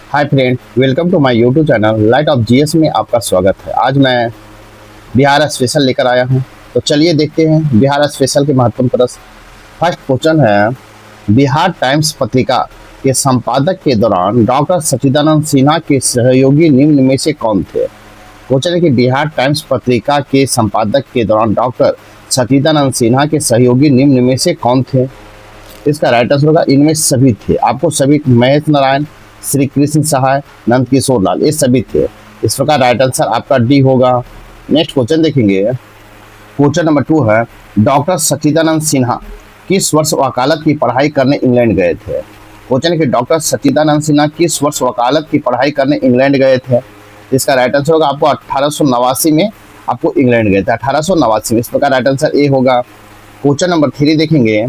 Hi friend, welcome to my YouTube channel light of GS में आपका स्वागत है। आज मैं बिहार स्पेशल लेकर आया हूं, तो चलिए देखते हैं बिहार स्पेशल के महत्वपूर्ण प्रश्न। फर्स्ट क्वेश्चन है, बिहार टाइम्स पत्रिका के संपादक के दौरान डॉक्टर सच्चिदानंद सिन्हा के सहयोगी निम्न में से कौन थे। क्वेश्चन है कि बिहार टाइम्स पत्रिका के संपादक के दौरान डॉक्टर सच्चिदानंद सिन्हा के सहयोगी निम्न में से कौन थे। इसका राइट आंसर होगा इनमें सभी थे। आपको सभी, महेश नारायण, श्री कृष्ण सहाय, नंद किशोर लाल, ये सभी थे। इस प्रकार राइट आंसर आपका डी होगा। नेक्स्ट क्वेश्चन देखेंगे, क्वेश्चन नंबर 2 है, डॉक्टर सच्चिदानंद सिन्हा किस वर्ष वकालत की पढ़ाई करने इंग्लैंड गए थे। क्वेश्चन है कि डॉक्टर सच्चिदानंद सिन्हा किस वर्ष वकालत की पढ़ाई करने इंग्लैंड गए थे। इसका राइट आंसर होगा आपको 1889 में आपको इंग्लैंड गए थे, 1889 में। इस प्रकार राइट आंसर ए होगा। क्वेश्चन नंबर 3 देखेंगे,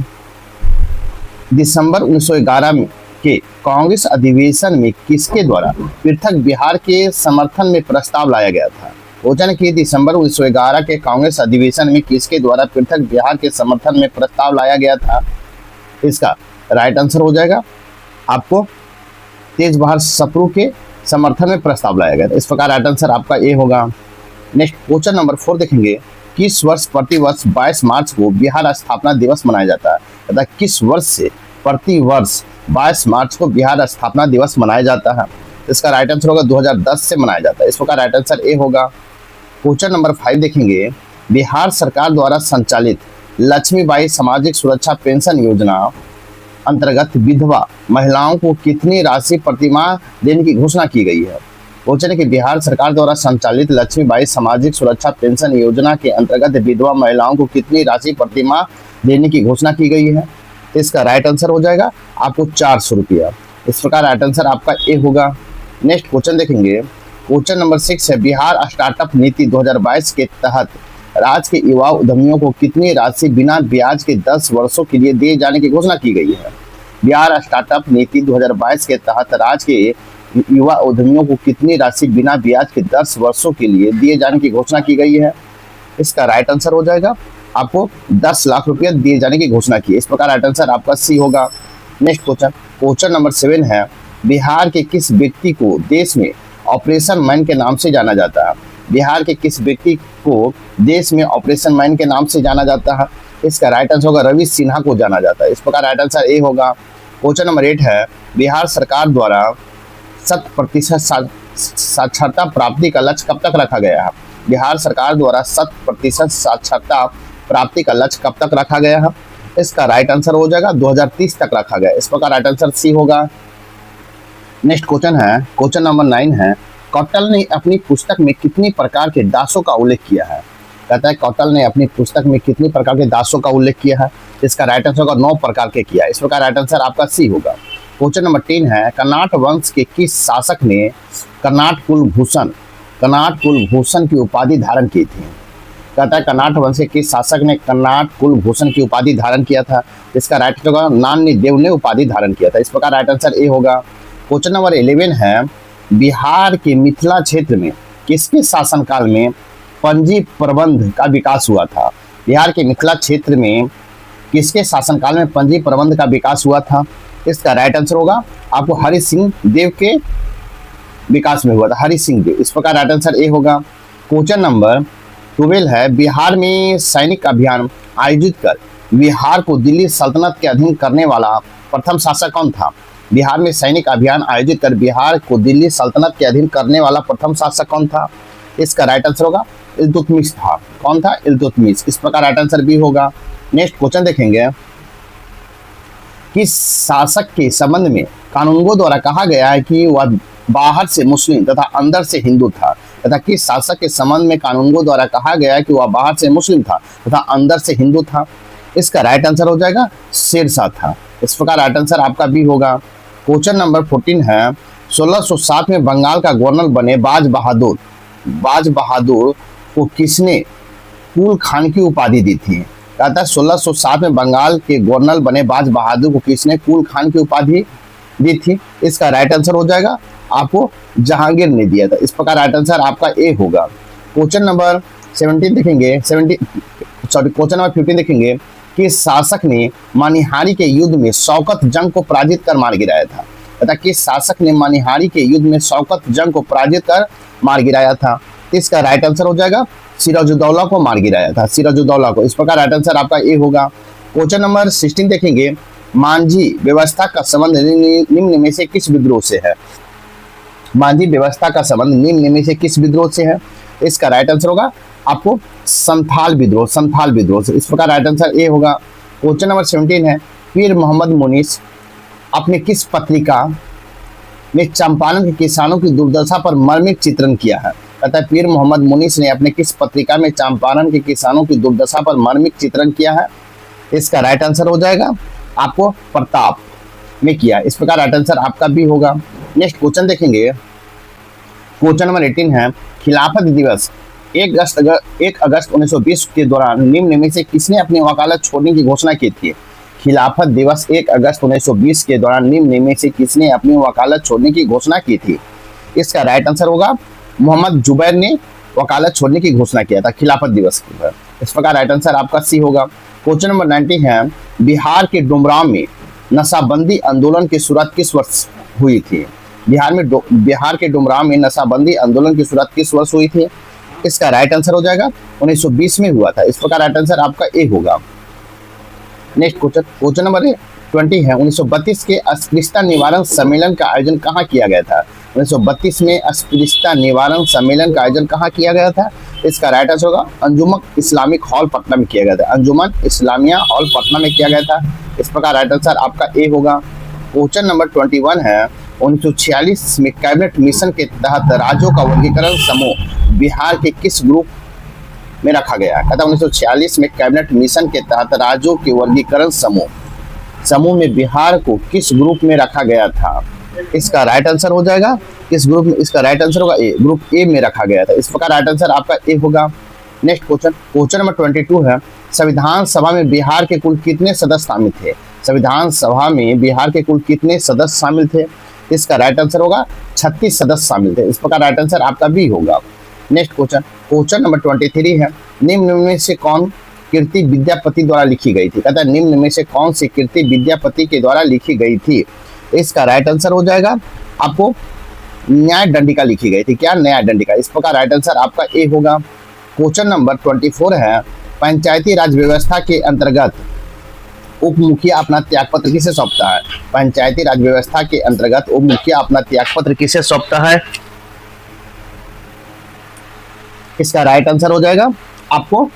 दिसंबर 1911 के कांग्रेस अधिवेशन में किसके द्वारा पृथक बिहार के समर्थन में प्रस्ताव लाया गया था। क्वेश्चन कि दिसंबर 1911 के कांग्रेस अधिवेशन में किसके द्वारा पृथक बिहार के समर्थन में प्रस्ताव लाया गया था। इसका राइट आंसर हो जाएगा आपको तेज बहादुर सप्रू के समर्थन में प्रस्ताव लाया गया था। इस प्रकार राइट आंसर आपका ए होगा। नेक्स्ट क्वेश्चन नंबर 4 देखेंगे, किस वर्ष प्रतिवर्ष 22 मार्च को बिहार स्थापना दिवस मनाया जाता है, तथा किस वर्ष से प्रतिवर्ष 22 मार्च को बिहार स्थापना दिवस मनाया जाता है। इसका राइट आंसर होगा 2010 से मनाया जाता है। इस प्रकार राइट आंसर ए होगा। क्वेश्चन नंबर 5 देखेंगे, बिहार सरकार द्वारा संचालित लक्ष्मीबाई सामाजिक सुरक्षा पेंशन योजना अंतर्गत विधवा महिलाओं को कितनी राशि प्रतिमाह देने की घोषणा की गई है। क्वेश्चन है कि बिहार सरकार द्वारा संचालित लक्ष्मीबाई सामाजिक सुरक्षा पेंशन योजना के अंतर्गत विधवा महिलाओं को कितनी राशि प्रतिमाह देने की घोषणा की गई है। इसका राइट आंसर हो जाएगा आपको 400 रुपया। इस प्रकार राइट आंसर आपका ए होगा। नेक्स्ट क्वेश्चन देखेंगे, क्वेश्चन नंबर 6 है, बिहार स्टार्टअप नीति 2022 के तहत राज्य के युवा उद्यमियों को कितनी राशि बिना ब्याज के 10 वर्षों के लिए दिए जाने की घोषणा की गई है। बिहार स्टार्टअप नीति 2022 के तहत राज्य के युवा उद्यमियों को कितनी राशि बिना ब्याज के 10 वर्षों के लिए दिए जाने की घोषणा की गई है। इसका राइट आंसर हो जाएगा आपको 10 लाख रुपया दिए जाने की घोषणा की। इस प्रकार राइट आंसर आपका सी होगा। नेक्स्ट क्वेश्चन नंबर 7 है, बिहार के किस व्यक्ति को देश में ऑपरेशन मैन के नाम से जाना जाता है। बिहार के किस व्यक्ति को देश में ऑपरेशन मैन के नाम से जाना जाता है। इसका राइट आंसर होगा रवि सिन्हा को जाना जाता है। इस प्रकार राइट आंसर ए होगा। क्वेश्चन नंबर 8 है, बिहार सरकार द्वारा 100% साक्षरता प्राप्ति का लक्ष्य कब तक रखा गया है। बिहार सरकार द्वारा 100% साक्षरता प्राप्ति का लक्ष्य कब तक रखा गया है। इसका राइट आंसर हो जाएगा 2030 तक रखा गया। इस प्रकार राइट आंसर सी होगा। नेक्स्ट क्वेश्चन है, क्वेश्चन नंबर 9 है, कौटिल्य ने अपनी पुस्तक में कितनी प्रकार के दासों का उल्लेख किया है। कहता है कौटिल्य ने अपनी पुस्तक में कितनी प्रकार के दासों का उल्लेख किया है। इसका राइट आंसर होगा 9 प्रकार के किया। इस प्रकार राइट आंसर आपका सी होगा। क्वेश्चन नंबर 3 है, कर्नाट वंश के किस शासक ने कर्नाट कुलभूषण की उपाधि धारण की थी। कहता है कर्नाट वंश के किस शासक ने कर्नाट कुलभूषण की उपाधि धारण किया था। इसका राइट आंसर होगा नान्य देव ने उपाधि धारण किया था। इस प्रकार राइट आंसर ए होगा। क्वेश्चन नंबर 11 है, बिहार के मिथिला क्षेत्र में किसके शासनकाल में पंजी प्रबंध का विकास हुआ था। बिहार के मिथिला क्षेत्र में किसके शासनकाल में पंजी प्रबंध का विकास हुआ था। इसका राइट आंसर होगा आपको हरि सिंह देव के विकास में हुआ था, हरि सिंह देव। इस प्रकार राइट आंसर ए होगा। क्वेश्चन नंबर 12 है, बिहार में सैनिक अभियान आयोजित कर बिहार को दिल्ली सल्तनत के अधीन करने वाला प्रथम शासक कौन था। बिहार में सैनिक अभियान आयोजित कर बिहार को दिल्ली सल्तनत के अधीन करने वाला प्रथम शासक कौन था। इसका राइट आंसर होगा इल्तुतमिश था। कौन था? इल्तुतमिश। इस प्रकार राइट आंसर बी होगा। नेक्स्ट क्वेश्चन देखेंगे, किस शासक के संबंध में कानूनगो द्वारा कहा गया है कि वह बाहर से मुस्लिम तथा अंदर से हिंदू था। तथा किस शासक के संबंध में कानूनगो द्वारा कहा गया है कि वह बाहर से मुस्लिम था तथा अंदर से हिंदू था। इसका राइट आंसर हो जाएगा शेरशाह था। इस प्रकार राइट आंसर आपका बी होगा। क्वेश्चन नंबर 14 है, 1607 में बंगाल का गवर्नर बने बाज बहादुर को किसने कुल खान की उपाधि दी थी। कहता है 1607 में बंगाल के गवर्नर बने बाज बहादुर को किसने कुल खान की उपाधि दी थी। इसका राइट आंसर हो जाएगा आपको जहांगीर ने दिया था। इस प्रकार राइट आंसर आपका ए होगा। क्वेश्चन नंबर 15 देखेंगे कि शासक ने मानिहारी के युद्ध में शौकत जंग को पराजित कर मार गिराया था। तथा किस शासक ने मनिहारी के युद्ध में शौकत जंग को पराजित कर मार गिराया था? इसका राइट आंसर हो जाएगा सिराजुद्दौला को मार गिराया था, सिराजुद्दौला को। इस प्रकार राइट आंसर आपका ए होगा। क्वेश्चन नंबर 16 देखेंगे, मांझी व्यवस्था का संबंध निम्न में से किस विद्रोह से है? मांझी व्यवस्था का संबंध निम्न में से किस विद्रोह से है? इसका राइट आंसर होगा आपको संथाल विद्रोह, संथाल विद्रोह से। इस प्रकार राइट आंसर ए होगा। क्वेश्चन नंबर 17 है, पीर मोहम्मद मुनीस अपने किस पत्रिका में चंपारण के किसानों की दुर्दशा पर मर्मिक चित्रण किया है? अतः पीर मोहम्मद मुनीस ने अपने किस पत्रिका में चंपारण के किसानों की दुर्दशा पर मर्मिक चित्रण किया है? इसका राइट आंसर हो जाएगा आपको प्रताप में किया। इस प्रकार राइट आंसर आपका भी होगा। नेक्स्ट क्वेश्चन देखेंगे, क्वेश्चन नंबर 18 है, खिलाफत दिवस 1 अगस्त 1920 के दौरान निम्न में से किसने अपनी वकालत छोड़ने की घोषणा की थी? खिलाफत दिवस 1 अगस्त 1920 के दौरान निम्न में से किसने अपनी वकालत छोड़ने की घोषणा की थी? इसका राइट आंसर होगा मोहम्मद जुबैर ने वकालत छोड़ने की घोषणा किया था खिलाफत दिवस पर। इस प्रकार राइट आंसर आपका सी होगा। क्वेश्चन नंबर 90 है, बिहार के डुमरांव में नशाबंदी आंदोलन की शुरुआत किस वर्ष हुई थी? बिहार के डुमरांव में नशाबंदी आंदोलन की शुरुआत किस वर्ष हुई थी? इसका राइट आंसर हो जाएगा 1920 में हुआ था। इस प्रकार राइट आंसर आपका ए होगा। नेक्स्ट क्वेश्चन नंबर 20 है, 1932 के अस्पृश्यता निवारण सम्मेलन का आयोजन कहाँ किया गया था? 1932 में अस्पृश्यता निवारण सम्मेलन का आयोजन कहाँ किया गया था? इसका राइट आंसर होगा अंजुमन इस्लामिक हॉल पटना में किया गया था, अंजुमन इस्लामिया हॉल पटना में किया गया था। इस प्रकार राइट आंसर आपका ए होगा। क्वेश्चन नंबर 21 है, 1946 में कैबिनेट मिशन के तहत राज्यों का वर्गीकरण समूह बिहार के किस ग्रुप में रखा गया? कहता 1946 में कैबिनेट मिशन के तहत राज्यों के वर्गीकरण समूह में बिहार को किस ग्रुप में रखा गया था? इसका राइट आंसर हो जाएगा किस ग्रुप में? इसका राइट आंसर होगा ए, ग्रुप ए में रखा गया था। इस प्रकार राइट आंसर आपका ए होगा। नेक्स्ट क्वेश्चन नंबर 22 है, संविधान सभा में बिहार के कुल कितने सदस्य शामिल थे? संविधान सभा में बिहार के कुल कितने सदस्य शामिल थे? इसका राइट आंसर होगा 36 सदस्य शामिल थे। इस प्रकार राइट आंसर आपका भी होगा। नेक्स्ट क्वेश्चन नंबर 23 है, निम्न में से कौन कीर्ति विद्यापति द्वारा लिखी गई थी? कहता है निम्न में से कौन सी कीर्ति विद्यापति के द्वारा लिखी गई थी? इसका राइट आंसर हो जाएगा आपको न्याय दंडिका लिखी गई थी। क्या? न्याय दंडिका। इस प्रकार राइट आंसर आपका ए होगा। क्वेश्चन नंबर 24 है, पंचायती राज व्यवस्था के अंतर्गत उप मुखिया अपना त्यागपत्र किसे सौंपता है? पंचायती राज व्यवस्था के अंतर्गत उप मुखिया अपना त्यागपत्र किसे सौंपता है? इसका राइट आंसर हो जाएगा आपको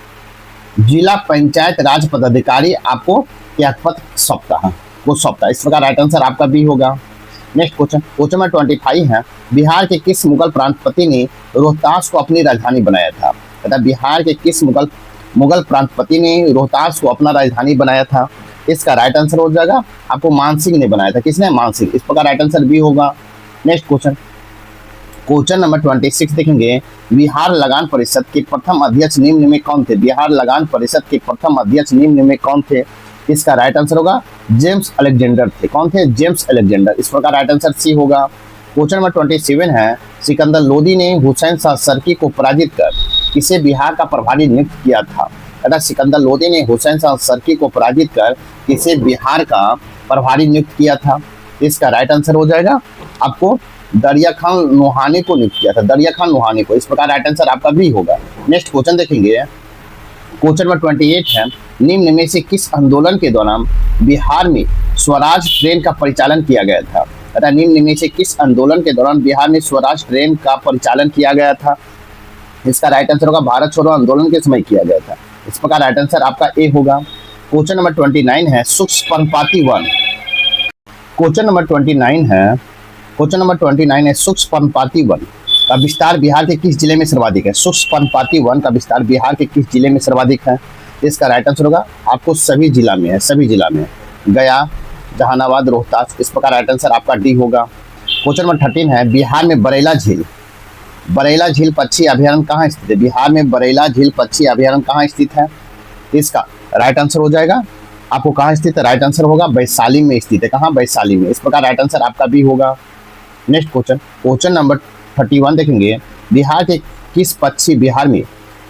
जिला पंचायत राज पदाधिकारी आपको त्यागपत्र सौंपता है, वो सौंपता है। इस प्रकार राइट आंसर आपका भी होगा। नेक्स्ट क्वेश्चन में 25 है, बिहार के किस मुगल प्रांतपति ने रोहतास को अपनी राजधानी बनाया था? तथा बिहार के किस मुगल प्रांतपति ने रोहतास को अपना राजधानी बनाया था? इसका राइट आंसर हो जाएगा आपको मानसिंह ने बनाया था। किसने? मानसिंह। इस प्रकार राइट आंसर भी होगा। नेक्स्ट क्वेश्चन नंबर 26 देखेंगे, बिहार लगान परिषद के प्रथम अध्यक्ष निम्न में कौन थे? बिहार लगान परिषद के प्रथम अध्यक्ष निम्न में कौन थे? इसका राइट आंसर होगा जेम्स अलेक्जेंडर थे। कौन थे? James Alexander. इस प्रकार राइट आंसर सी होगा। क्वेश्चन नंबर 27 है, सिकंदर लोदी ने हुसैन शाह सरकी को पराजित कर किसे बिहार का प्रभारी नियुक्त किया था? अतः सिकंदर लोदी ने हुसैन शाह सरकी को पराजित कर किसे बिहार का प्रभारी नियुक्त किया था? इसका राइट आंसर हो जाएगा आपको दरिया खान लोहानी को नियुक्त किया था, दरिया खान लोहानी को। इस प्रकार राइट आंसर आपका भी होगा। नेक्स्ट क्वेश्चन देखेंगे, क्वेश्चन नंबर 28 है, निम्न में से किस आंदोलन के दौरान बिहार में स्वराज ट्रेन का परिचालन किया गया था? अतः निम्न में से किस आंदोलन के दौरान बिहार में स्वराज ट्रेन का परिचालन किया गया था? इसका राइट आंसर होगा भारत छोड़ो आंदोलन के समय किया गया था। इस प्रकार राइट आंसर आपका ए होगा। क्वेश्चन नंबर 29 है, सूक्ष्म पर्णपाती वन। क्वेश्चन नंबर 29 है, सूक्ष्म पर्णपाती वन का विस्तार बिहार के किस जिले में सर्वाधिक है? सूक्ष्म पर्णपाती वन का विस्तार बिहार के किस जिले में सर्वाधिक है? इसका राइट आंसर होगा आपको सभी जिला में है, सभी जिला में, गया, जहानाबाद, रोहतास। इस प्रकार राइट आंसर आपका डी होगा। क्वेश्चन नंबर 13 है, बिहार में बरेला झील पक्षी अभ्यारण्य कहाँ स्थित है? बिहार में बरेला झील पक्षी अभ्यारण्य कहाँ स्थित है? इसका राइट आंसर हो जाएगा आपको कहाँ स्थित है? राइट आंसर होगा वैशाली में स्थित है। कहाँ? वैशाली में। इस प्रकार राइट आंसर आपका भी होगा। नेक्स्ट क्वेश्चन नंबर 31 देखेंगे, बिहार के किस पक्षी बिहार में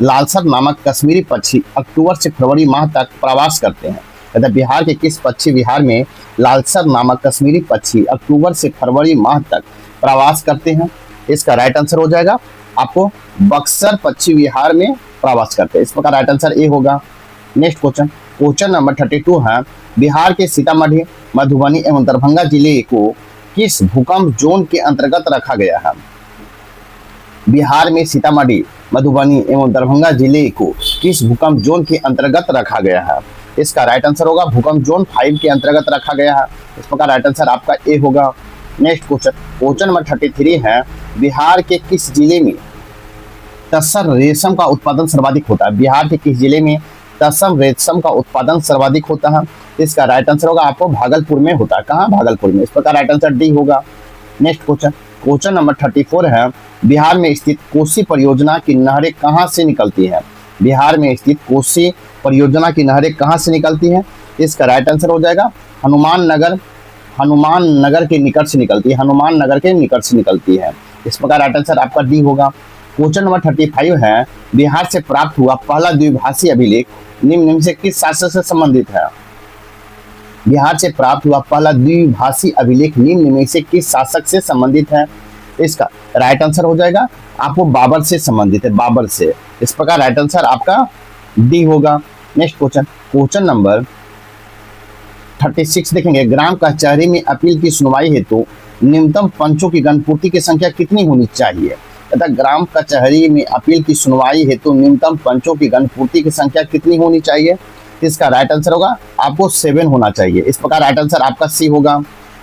लालसर नामक कश्मीरी पक्षी अक्टूबर से फरवरी माह तक प्रवास करते हैं? कहता है बिहार के किस पक्षी विहार में लालसर नामक कश्मीरी पक्षी अक्टूबर से फरवरी माह तक प्रवास करते हैं? इसका राइट आंसर हो जाएगा आपको बक्सर पक्षी विहार में प्रवास करते हैं। इस प्रकार राइट आंसर ए होगा। नेक्स्ट क्वेश्चन, क्वेश्चन नंबर 32 है, बिहार के सीतामढ़ी, मधुबनी एवं दरभंगा जिले को किस भूकंप जोन के अंतर्गत रखा गया है? बिहार में सीतामढ़ी, मधुबनी एवं दरभंगा जिले को किस भूकंप जोन के अंतर्गत रखा गया है? इसका राइट आंसर होगा भूकंप जोन 5 के अंतर्गत रखा गया है। इस प्रकार राइट आंसर आपका ए होगा। नेक्स्ट क्वेश्चन, क्वेश्चन नंबर 33 है, बिहार के किस जिले में तसर रेशम का उत्पादन सर्वाधिक होता है? बिहार के किस जिले में तसर रेशम का उत्पादन सर्वाधिक होता है? इसका राइट आंसर होगा आपको भागलपुर में होता है। कहाँ? भागलपुर में। इस प्रकार राइट आंसर डी होगा। नेक्स्ट क्वेश्चन, क्वेश्चन नंबर 34 है, बिहार में स्थित कोसी परियोजना की नहरें कहाँ से निकलती हैं? बिहार में स्थित कोसी परियोजना की नहरें कहाँ से निकलती हैं? इसका राइट आंसर हो जाएगा हनुमान नगर के निकट से निकलती है। हनुमान नगर के निकट से निकलती है। इस प्रकार राइट आंसर आपका डी होगा। क्वेश्चन नंबर 35 है, बिहार से प्राप्त हुआ पहला द्विभाषी अभिलेख निम्न से किस शासक से संबंधित है? बिहार से प्राप्त हुआ पहला द्विभाषी अभिलेख निम्न में से किस शासक से संबंधित है? इसका राइट आंसर हो जाएगा आपको बाबर से संबंधित है, बाबर से। इस प्रकार राइट आंसर आपका डी होगा। नेक्स्ट क्वेश्चन, क्वेश्चन नंबर 36 देखेंगे, ग्राम कचहरी में अपील की सुनवाई हेतु न्यूनतम पंचों की गणपूर्ति की संख्या कितनी होनी चाहिए? तथा ग्राम कचहरी में अपील की सुनवाई हेतु न्यूनतम पंचों की गणपूर्ति की संख्या कितनी होनी चाहिए? इसका राइट आंसर होगा आपको 7 होना चाहिए। इस प्रकार राइट आंसर आपका सी होगा।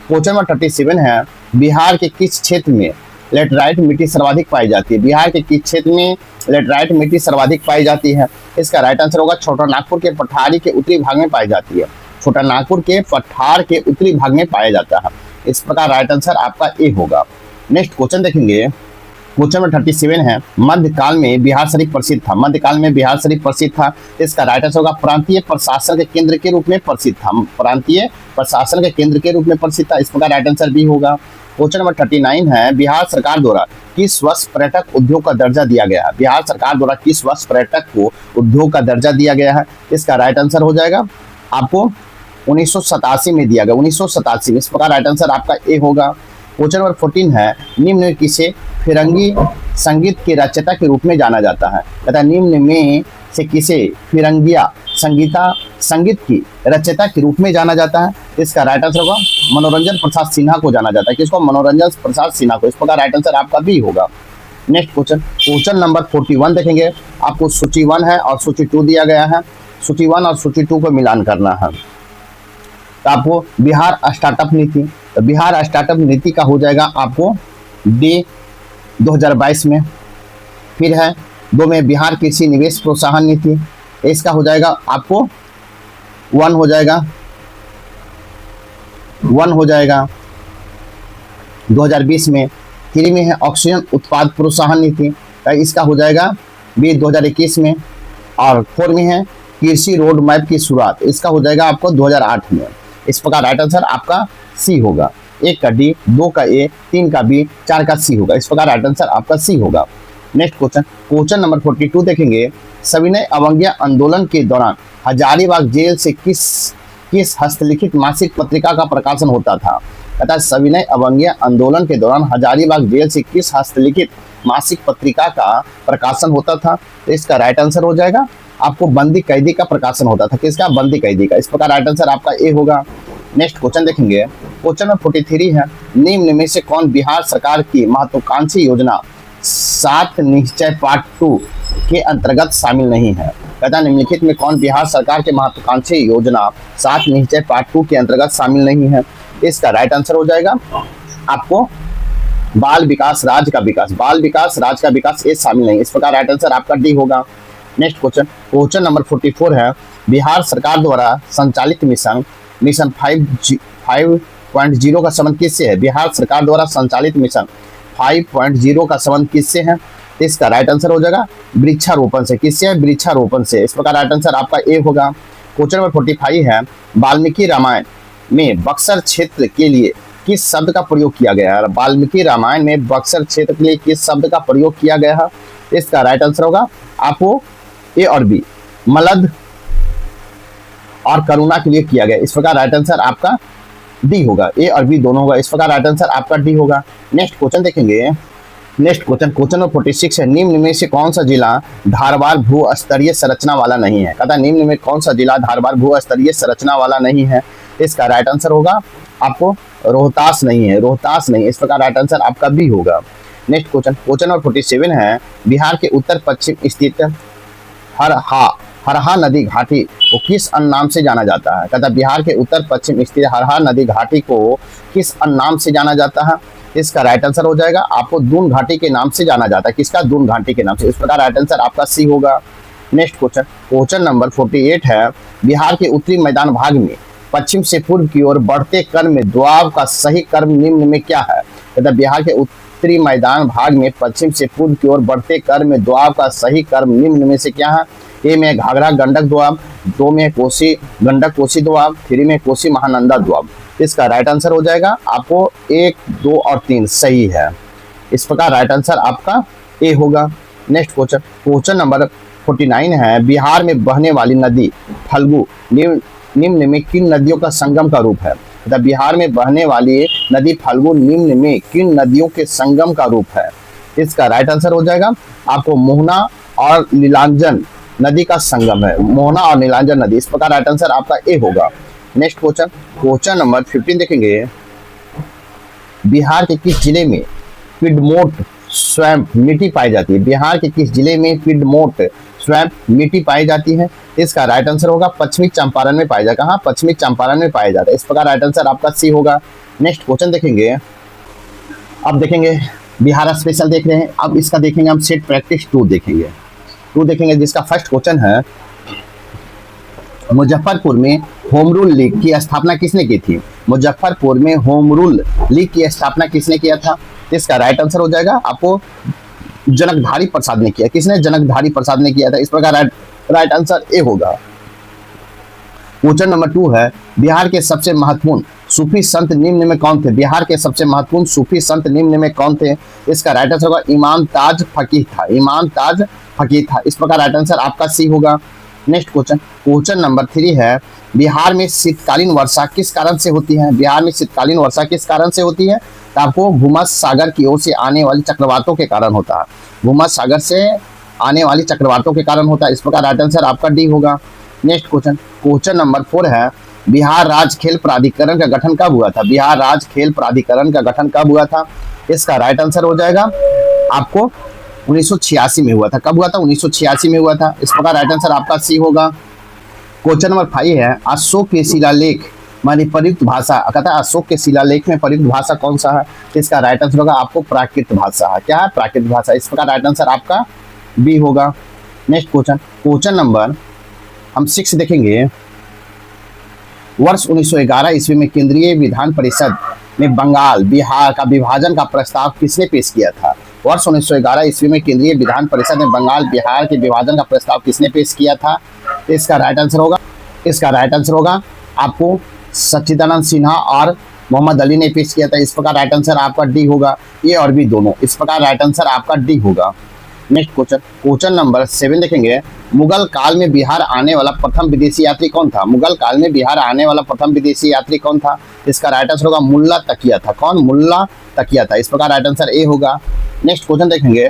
क्वेश्चन नंबर 37 है, बिहार के किस क्षेत्र में लेटराइट मिट्टी सर्वाधिक पाई जाती है? बिहार के किस क्षेत्र में लेटराइट मिट्टी सर्वाधिक पाई जाती है? इसका राइट आंसर होगा छोटा नागपुर के पठारी के उत्तरी भाग में पाई जाती है। छोटा नागपुर के पठार के उत्तरी भाग में पाया जाता है। इस प्रकार राइट आंसर आपका ए होगा। नेक्स्ट क्वेश्चन देखेंगे, क्वेश्चन नंबर 37 है, मध्यकाल में बिहार शरीफ प्रसिद्ध था। मध्यकाल में बिहार शरीफ प्रसिद्ध था। इसका राइट आंसर होगा प्रांतीय प्रशासन के केंद्र के रूप में प्रसिद्ध था। प्रांतीय प्रशासन के केंद्र के रूप में प्रसिद्ध था। इस प्रकार राइट आंसर बी होगा। क्वेश्चन नंबर 39 है, बिहार सरकार द्वारा किस वर्ष पर्यटक उद्योग का दर्जा दिया गया है? बिहार सरकार द्वारा किस वर्ष पर्यटक को उद्योग का दर्जा दिया गया है? इसका राइट आंसर हो जाएगा आपको 1987 में दिया गया, 1987। इस प्रकार राइट आंसर आपका ए होगा। क्वेश्चन नंबर 14 है, निम्न में किसे फिरंगी संगीत के रचयिता के रूप में जाना जाता है? तथा निम्न में से किसे फिरंगिया संगीत की रचयिता के रूप में जाना जाता है? इसका राइट आंसर होगा मनोरंजन प्रसाद सिन्हा को जाना जाता है। किसको? मनोरंजन प्रसाद सिन्हा को। इस प्रकार राइट आंसर आपका बी होगा। नेक्स्ट क्वेश्चन, क्वेश्चन नंबर 41 देखेंगे। आपको सूची 1 है और सूची 2 दिया गया है। सूची 1 और सूची 2 को मिलान करना है। तो आपको बिहार स्टार्टअप नीति, तो बिहार स्टार्टअप नीति का हो जाएगा आपको डी 2022 में। फिर है 2 में बिहार कृषि निवेश प्रोत्साहन नीति, इसका हो जाएगा आपको 1 हो जाएगा 2020 में। 3 में है ऑक्सीजन उत्पाद प्रोत्साहन नीति, इसका हो जाएगा बी 2021 में। और 4 में है कृषि रोड मैप की शुरुआत, इसका हो जाएगा आपको 2008 में। इस प्रकार राइट आंसर आपका सी होगा। 1 का डी, 2 का ए, 3 का बी, 4 का सी होगा। इस प्रकार राइट आंसर आपका सी होगा। नेक्स्ट क्वेश्चन, क्वेश्चन नंबर 42 देखेंगे। सविनय अवज्ञा आंदोलन के दौरान हजारीबाग जेल से किस हस्तलिखित मासिक पत्रिका का प्रकाशन होता था? तथा सविनय अवज्ञा आंदोलन के दौरान हजारीबाग जेल से किस हस्तलिखित मासिक पत्रिका का प्रकाशन होता था? तो इसका राइट आंसर हो जाएगा आपको बंदी कैदी का प्रकाशन होता था। किसका? बंदी कैदी का। इस प्रकार राइट आंसर आपका ए होगा। नेक्स्ट क्वेश्चन देखेंगे, क्वेश्चन नंबर 43 है, निम्न में से कौन बिहार सरकार की महत्वाकांक्षी योजना 7 निश्चय पार्ट 2 के अंतर्गत शामिल नहीं है? कहता निम्नलिखित में कौन बिहार सरकार के महत्वाकांक्षी योजना 7 निश्चय पार्ट 2 के अंतर्गत शामिल नहीं है? इसका राइट आंसर हो जाएगा आपको बाल विकास राज्य का विकास, बाल विकास राज्य का विकास, ये शामिल नहीं। इस प्रकार राइट आंसर आपका डी होगा। नेक्स्ट क्वेश्चन, क्वेश्चन नंबर 44 है, बिहार सरकार द्वारा संचालित मिशन 5.0 का संबंध किससे है? बिहार सरकार द्वारा संचालित मिशन 5.0 का संबंध किससे है? इसका राइट आंसर हो जाएगा वृक्षारोपण से। किससे है? वृक्षारोपण से। इस प्रकार राइट आंसर आपका ए होगा। क्वेश्चन नंबर 45 है, वाल्मीकि रामायण में बक्सर क्षेत्र के लिए किस शब्द का प्रयोग किया गया है? वाल्मीकि रामायण में बक्सर क्षेत्र के लिए किस शब्द का प्रयोग किया गया है? इसका राइट आंसर होगा आपको ए और बी, मलद और करुणा के लिए किया गया। इस प्रकार राइट आंसर आपका डी होगा, ए और बी दोनों होगा। इस प्रकार राइट आंसर आपका डी होगा। नेक्स्ट क्वेश्चन देखेंगे। नेक्स्ट क्वेश्चन नंबर 46 है, निम्न में से कौन सा जिला धारवाड़ भू स्तरीय संरचना वाला नहीं है। कहता निम्न में कौन सा जिला धारवाड़ भू स्तरीय संरचना वाला नहीं है। इसका राइट आंसर होगा आपको रोहतास नहीं है, रोहतास नहीं। इस प्रकार राइट आंसर आपका बी होगा। नेक्स्ट क्वेश्चन नंबर 47 है, बिहार के उत्तर पश्चिम स्थित हरहा नदी घाटी को किस अन्य नाम से जाना जाता है। कहता बिहार के उत्तर पश्चिम स्थित हरहा नदी घाटी को किस अन्य नाम से जाना जाता है। इसका राइट आंसर हो जाएगा आपको दून घाटी के नाम से जाना जाता है। किसका? दून घाटी के नाम से। इस प्रकार राइट आंसर आपका सी होगा। नेक्स्ट क्वेश्चन नंबर 48 है, बिहार के उत्तरी मैदान भाग में पश्चिम से पूर्व की ओर बढ़ते क्रम में दोआब का सही क्रम निम्न में क्या है। कहता बिहार के उत्तरी मैदान भाग में पश्चिम से पूर्व की ओर बढ़ते क्रम में दोआब का सही क्रम निम्न में से क्या है। ए में घाघरा गंडक दोआब, 2 में कोसी गंडक कोसी दोआब, 3 में कोसी महानंदा दोआब। इसका राइट आंसर हो जाएगा आपको 1, 2 और 3 सही है। इस प्रकार राइट आंसर आपका ए होगा। नेक्स्ट क्वेश्चन नंबर 49 है, बिहार में बहने वाली नदी फल्गु निम्न में किन नदियों का संगम का रूप है। बिहार में बहने वाली नदी फल्गु निम्न में किन नदियों के संगम का रूप है। इसका राइट आंसर हो जाएगा आपको मोहना और नीलांजन नदी का संगम है, मोहना और नीलांजन नदी। इस प्रकार राइट आंसर आपका ए होगा। नेक्स्ट क्वेश्चन नंबर 15 देखेंगे, बिहार के किस जिले में पिडमोट स्वैम्प मिट्टी पाई जाती है। बिहार के किस जिले में पिडमोट स्वैम्प मिट्टी पाई जाती है। इसका राइट आंसर होगा पश्चिमी चंपारण में पाया जाता है। कहाँ? पश्चिमी चंपारण में पाया जाता है। इस प्रकार राइट आंसर आपका सी होगा। नेक्स्ट क्वेश्चन देखेंगे। अब देखेंगे बिहार स्पेशल देख रहे हैं, अब इसका देखेंगे हम सेट प्रैक्टिस 2 देखेंगे जिसका फर्स्ट क्वेश्चन है, मुजफ्फरपुर में होम रूल लीग की स्थापना किसने की थी। मुजफ्फरपुर में होम रूल लीग की स्थापना किसने किया था। इसका राइट आंसर हो जाएगा आपको जनकधारी प्रसाद ने किया। किसने? जनकधारी प्रसाद ने किया था। इस प्रकार राइट आंसर ए होगा। क्वेश्चन नंबर 2 है, बिहार के सबसे महत्वपूर्ण सूफी संत निम्न में कौन थे। बिहार के सबसे महत्वपूर्ण सूफी संत निम्न में कौन थे। इसका राइट आंसर होगा इमाम ताज फकीह था, इमाम ताज फकीह था। इस प्रकार राइट आंसर आपका सी होगा। नेक्स्ट क्वेश्चन नंबर 3 है, बिहार में शीतकालीन वर्षा किस कारण से होती है। बिहार में शीतकालीन वर्षा किस कारण से होती है। तो आपको भूमध्य सागर की ओर से आने वाली चक्रवातों के कारण होता है, भूमध्य सागर से आने वाली चक्रवातों के कारण होता है। इस प्रकार राइट आंसर आपका डी होगा। नेक्स्ट क्वेश्चन नंबर 4 है, बिहार राज्य खेल प्राधिकरण का गठन कब हुआ था। बिहार राज्य खेल प्राधिकरण का गठन कब हुआ था। इसका राइट आंसर हो जाएगा आपको 1986 में हुआ था। कब हुआ था? 1986 में हुआ था। इस प्रकार राइट आंसर आपका सी होगा। क्वेश्चन नंबर 5 है, अशोक के शिलालेख मानी प्रयुक्त भाषा। कहता है अशोक के शिलालेख में प्रयुक्त भाषा कौन सा है। इसका राइट आंसर होगा आपको प्राकृत भाषा है। क्या है? प्राकृत भाषा। इस प्रकार राइट आंसर आपका बी होगा। नेक्स्ट क्वेश्चन नंबर हम 6 देखेंगे। वर्ष 1911 ईस्वी में केंद्रीय विधान परिषद में बंगाल बिहार का विभाजन का प्रस्ताव किसने पेश किया था। वर्ष 1911 ईस्वी में केंद्रीय विधान परिषद में बंगाल बिहार के विभाजन का प्रस्ताव किसने पेश किया था। इसका राइट आंसर होगा आपको सच्चिदानंद सिन्हा और मोहम्मद अली ने पेश किया था। इस प्रकार राइट आंसर आपका डी होगा। ए और बी दोनों। इस प्रकार राइट आंसर आपका डी होगा। नेक्स्ट क्वेश्चन नंबर 7 देखेंगे। मुगल काल में बिहार आने वाला प्रथम विदेशी यात्री कौन था। मुगल काल में बिहार आने वाला प्रथम विदेशी यात्री कौन था। इसका राइट आंसर होगा मुल्ला तकिया था। कौन? मुल्ला तकिया था। इस प्रकार राइट आंसर ए होगा। नेक्स्ट क्वेश्चन देखेंगे।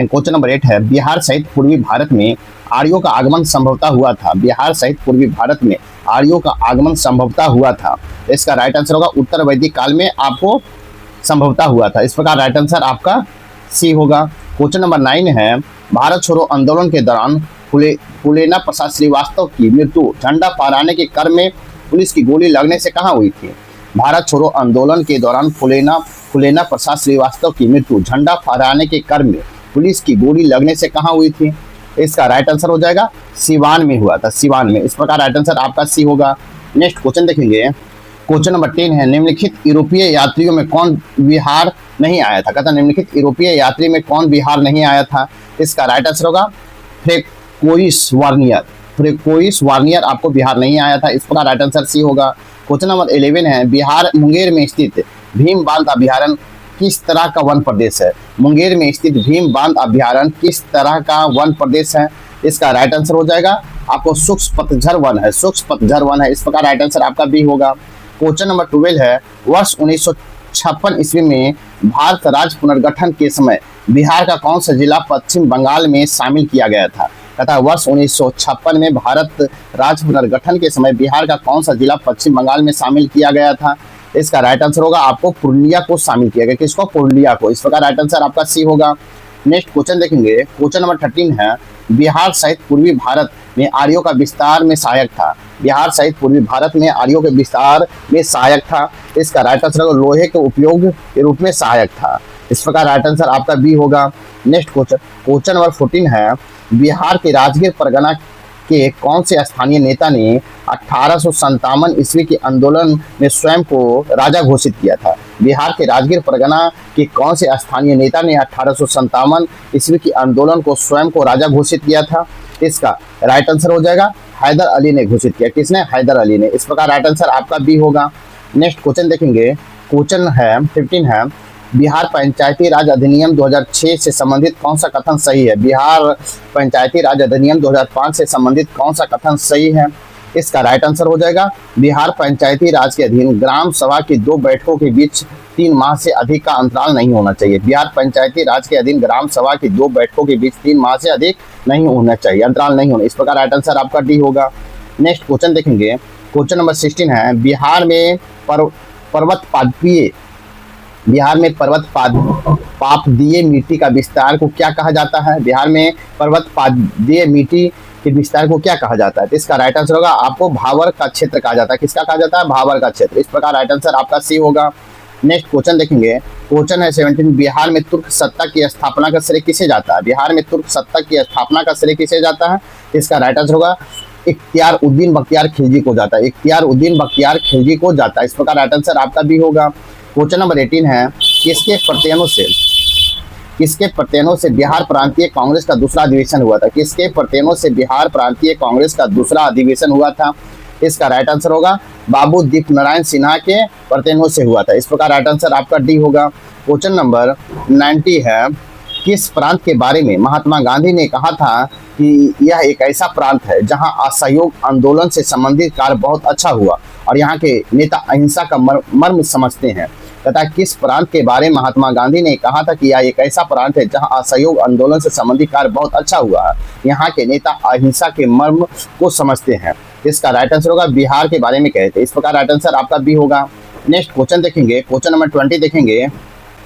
क्वेश्चन नंबर 8 है, बिहार सहित पूर्वी भारत में आर्यों का आगमन संभवतः हुआ था। बिहार सहित पूर्वी भारत में आर्यों का आगमन संभवतः हुआ था। इसका राइट आंसर होगा उत्तर वैदिक काल में आपको संभवतः हुआ था। इस प्रकार राइट आंसर आपका सी होगा। क्वेश्चन नंबर 9 है, भारत छोड़ो आंदोलन के दौरान फुलेना प्रसाद श्रीवास्तव की मृत्यु झंडा फहराने के क्रम में पुलिस की गोली लगने से कहाँ हुई थी। भारत छोड़ो आंदोलन के दौरान फुलेना प्रसाद श्रीवास्तव की मृत्यु झंडा फहराने के क्रम में पुलिस की गोली लगने से कहाँ हुई थी। इसका राइट आंसर हो जाएगा सिवान में हुआ था, सिवान में। इस प्रकार राइट आंसर आपका सी होगा। नेक्स्ट क्वेश्चन देखेंगे। क्वेश्चन नंबर 10 है, निम्नलिखित यूरोपीय यात्रियों में कौन बिहार नहीं आया था। कहता निम्नलिखित यूरोपीय यात्री में कौन बिहार नहीं आया था। इसका राइट आंसर होगा फ्रेकोइस वार्नियर आपको बिहार नहीं आया था। इस प्रकार राइट आंसर सी होगा। क्वेश्चन नंबर 11 है, बिहार मुंगेर में स्थित भीम बांध अभ्यारण्य किस तरह का वन प्रदेश है। मुंगेर में स्थित भीम बांध अभ्यारण्य किस तरह का वन प्रदेश है। इसका राइट आंसर हो जाएगा आपको शुष्क पतझड़ वन है, शुष्क पतझड़ वन है। इस प्रकार राइट आंसर आपका बी होगा। क्वेश्चन नंबर 12 है, वर्ष 1956 ईस्वी में भारत राज्य पुनर्गठन के समय बिहार का कौन सा जिला पश्चिम बंगाल में शामिल किया गया था? तथा वर्ष 1956 में भारत राज्य पुनर्गठन के समय बिहार का कौन सा जिला पश्चिम बंगाल में शामिल किया गया था? इसका राइट आंसर होगा आपको पूर्णिया को शामिल किया गया। किसको? पूर्णिया को। इस प्रकार राइट आंसर आपका सी होगा। नेक्स्ट क्वेश्चन देखेंगे, क्वेश्चन नंबर 13 है, बिहार सहित पूर्वी भारत में आर्यों का विस्तार में सहायक था। बिहार सहित पूर्वी भारत में आर्यों के विस्तार में सहायक था। इसका राइट आंसर होगा लोहे के उपयोग के रूप में सहायक था। इस प्रकार राइट आंसर आपका बी होगा। नेक्स्ट क्वेश्चन, क्वेश्चन नंबर 14 है, बिहार के राजगीर परगना के कौन से स्थानीय नेता ने 1857 ईस्वी के आंदोलन में स्वयं को राजा घोषित किया था? बिहार के राजगीर परगना के कौन से स्थानीय नेता ने 1857 ईस्वी के आंदोलन को स्वयं को राजा घोषित किया था? इसका राइट आंसर हो जाएगा हैदर अली ने घोषित किया। किसने? हैदर अली ने। इस प्रकार राइट आंसर आपका बी होगा। नेक्स्ट क्वेश्चन देखेंगे, क्वेश्चन है 15 है, बिहार पंचायती राज अधिनियम 2006 से संबंधित कौन सा कथन सही है? बिहार पंचायती राज अधिनियम 2005 से संबंधित कौन सा कथन सही है? इसका राइट आंसर हो जाएगा बिहार पंचायती राज के अधीन ग्राम सभा की 2 बैठकों के बीच 3 माह से अधिक का अंतराल नहीं होना चाहिए। बिहार पंचायती राज के अधीन ग्राम सभा की 2 बैठकों के बीच 3 माह से अधिक नहीं होना चाहिए, अंतराल नहीं होना। इस प्रकार राइट आंसर आपका डी होगा। नेक्स्ट क्वेश्चन देखेंगे, क्वेश्चन नंबर 16 है, बिहार में पर्वत पादीय मिट्टी का विस्तार को क्या कहा जाता है? बिहार में पर्वत पादीय मिट्टी के विस्तार को क्या कहा जाता है? तो इसका राइट आंसर होगा आपको भावर का क्षेत्र कहा जाता है। किसका कहा जाता है? भावर का क्षेत्र। इस प्रकार राइट आंसर आपका सी होगा। नेक्स्ट क्वेश्चन देखेंगे, क्वेश्चन है 17, बिहार में तुर्क सत्ता की स्थापना का श्रेय किसे जाता है? बिहार में तुर्क सत्ता की स्थापना का श्रेय किसे जाता है? इसका राइट आंसर होगा इख्तियार उद्दीन बख्तियार खिलजी को जाता है। इख्तियार उद्दीन बख्तियार खिलजी को जाता है। इस प्रकार राइट आंसर आपका भी होगा। क्वेश्चन नंबर 18 है, किसके प्रत्ययनों से बिहार प्रांतीय कांग्रेस का दूसरा अधिवेशन हुआ था? किसके प्रत्ययनों से बिहार प्रांतीय कांग्रेस का दूसरा अधिवेशन हुआ था? इसका राइट आंसर होगा बाबू दीप नारायण सिन्हा के प्रत्ययनों से हुआ था। इस प्रकार राइट आंसर आपका डी होगा। क्वेश्चन नंबर 90 है, किस प्रांत के बारे में महात्मा गांधी ने कहा था कि यह एक ऐसा प्रांत है जहां असहयोग आंदोलन से संबंधित कार्य बहुत अच्छा हुआ और यहाँ के नेता अहिंसा का मर्म समझते हैं? तथा किस प्रांत के बारे में महात्मा गांधी ने कहा था कि यह एक ऐसा प्रांत है जहां असहयोग आंदोलन से संबंधित कार्य बहुत अच्छा हुआ है, यहाँ के नेता अहिंसा के मर्म को समझते हैं? इसका राइट आंसर होगा बिहार के बारे में कहे थे। इस प्रकार राइट आंसर आपका बी होगा। नेक्स्ट क्वेश्चन देखेंगे, क्वेश्चन नंबर 20 देखेंगे।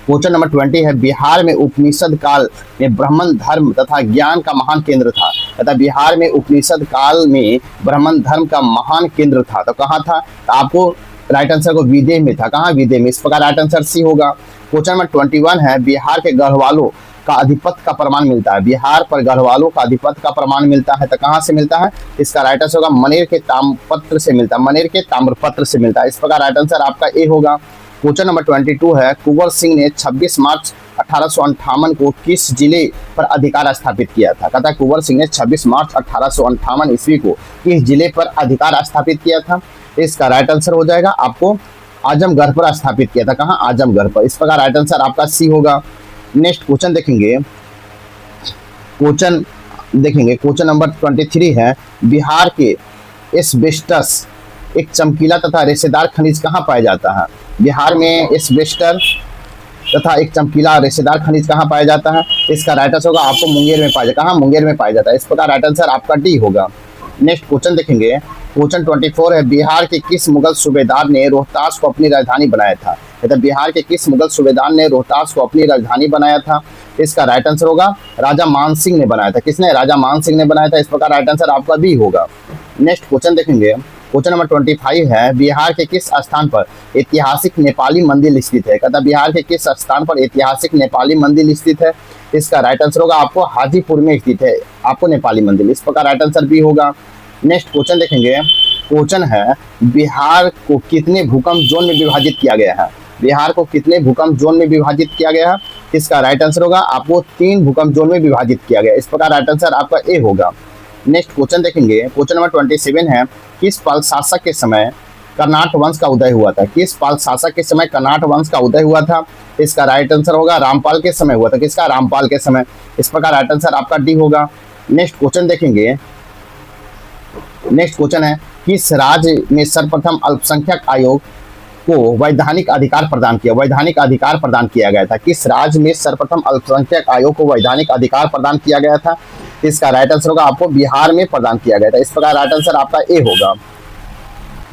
क्वेश्चन नंबर 20 है, बिहार में उपनिषद काल में ब्राह्मण धर्म तथा ज्ञान का महान केंद्र था। तथा बिहार में उपनिषद काल में ब्राह्मण धर्म का महान केंद्र था, तो कहाँ था? तो आपको राइट आंसर को विदेह में था। कहाँ? विदेह में। इस प्रकार राइट आंसर सी होगा। क्वेश्चन नंबर 21 है, बिहार के गढ़वालों का अधिपत्य का प्रमाण मिलता है। बिहार पर गढ़वालों का अधिपत्य का प्रमाण मिलता है, तो कहाँ से मिलता है? इसका राइट आंसर होगा मनेर के ताम्रपत्र से मिलता है। मनेर के ताम्रपत्र से मिलता है। इस प्रकार राइट आंसर आपका ए होगा। क्वेश्चन नंबर 22 है, कुंवर सिंह ने 26 मार्च 1858 को किस जिले पर अधिकार स्थापित किया था? कहता है कुंवर सिंह ने 26 मार्च 1858 ईस्वी को किस जिले पर अधिकार स्थापित किया था? इसका राइट आंसर हो जाएगा आपको आजमगढ़ पर स्थापित किया था। कहाँ? आजमगढ़ पर। इस प्रकार राइट आंसर आपका सी होगा। नेक्स्ट क्वेश्चन देखेंगे, क्वेश्चन नंबर 23 है, बिहार के एस्बेस्टस एक चमकीला तथा रेशेदार खनिज कहाँ पाया जाता है? बिहार में एस्बेस्टस तथा एक चमकीला रेशेदार खनिज कहाँ पाया जाता है? इसका राइट आंसर होगा आपको मुंगेर में पाया जाता है। कहाँ? मुंगेर में पाया जाता है। इस प्रकार राइट आंसर आपका डी होगा। नेक्स्ट क्वेश्चन देखेंगे, क्वेश्चन 24 है, बिहार के किस मुगल सूबेदार ने रोहतास को अपनी राजधानी बनाया था? तो बिहार के किस मुगल सूबेदार ने रोहतास को अपनी राजधानी बनाया था? इसका राइट आंसर होगा राजा मान सिंह ने बनाया था। किसने? राजा मान सिंह ने बनाया था। इस प्रकार राइट आंसर आपका बी होगा। नेक्स्ट क्वेश्चन देखेंगे, क्वेश्चन नंबर 25 है, बिहार के किस स्थान पर ऐतिहासिक नेपाली मंदिर स्थित है? कहता बिहार के किस स्थान पर ऐतिहासिक नेपाली मंदिर स्थित है? इसका राइट आंसर होगा आपको हाजीपुर में स्थित है आपको नेपाली मंदिर। इस प्रकार राइट आंसर बी होगा। नेक्स्ट क्वेश्चन देखेंगे, क्वेश्चन है, बिहार को कितने भूकंप जोन में विभाजित किया गया है? बिहार को कितने भूकंप जोन में विभाजित किया गया है? इसका राइट आंसर होगा आपको 3 भूकंप जोन में विभाजित किया गया। इस प्रकार राइट आंसर आपका ए होगा। नेक्स्ट क्वेश्चन देखेंगे, क्वेश्चन नंबर 27 है, किस पाल शासक के समय कर्नाट वंश का उदय हुआ था? किस पाल शासक के समय कर्नाट वंश का उदय हुआ था? इसका राइट आंसर होगा रामपाल के समय हुआ था। किसका? रामपाल के समय। इस प्रकार राइट आंसर आपका डी होगा। नेक्स्ट क्वेश्चन देखेंगे, नेक्स्ट क्वेश्चन है, किस राज्य में सर्वप्रथम अल्पसंख्यक आयोग को वैधानिक अधिकार प्रदान किया, वैधानिक अधिकार प्रदान किया गया था? किस राज्य में सर्वप्रथम अल्पसंख्यक आयोग को वैधानिक अधिकार प्रदान किया गया था? इसका राइट आंसर होगा आपको बिहार में प्रदान किया गया था। इस प्रकार राइट आंसर आपका ए होगा।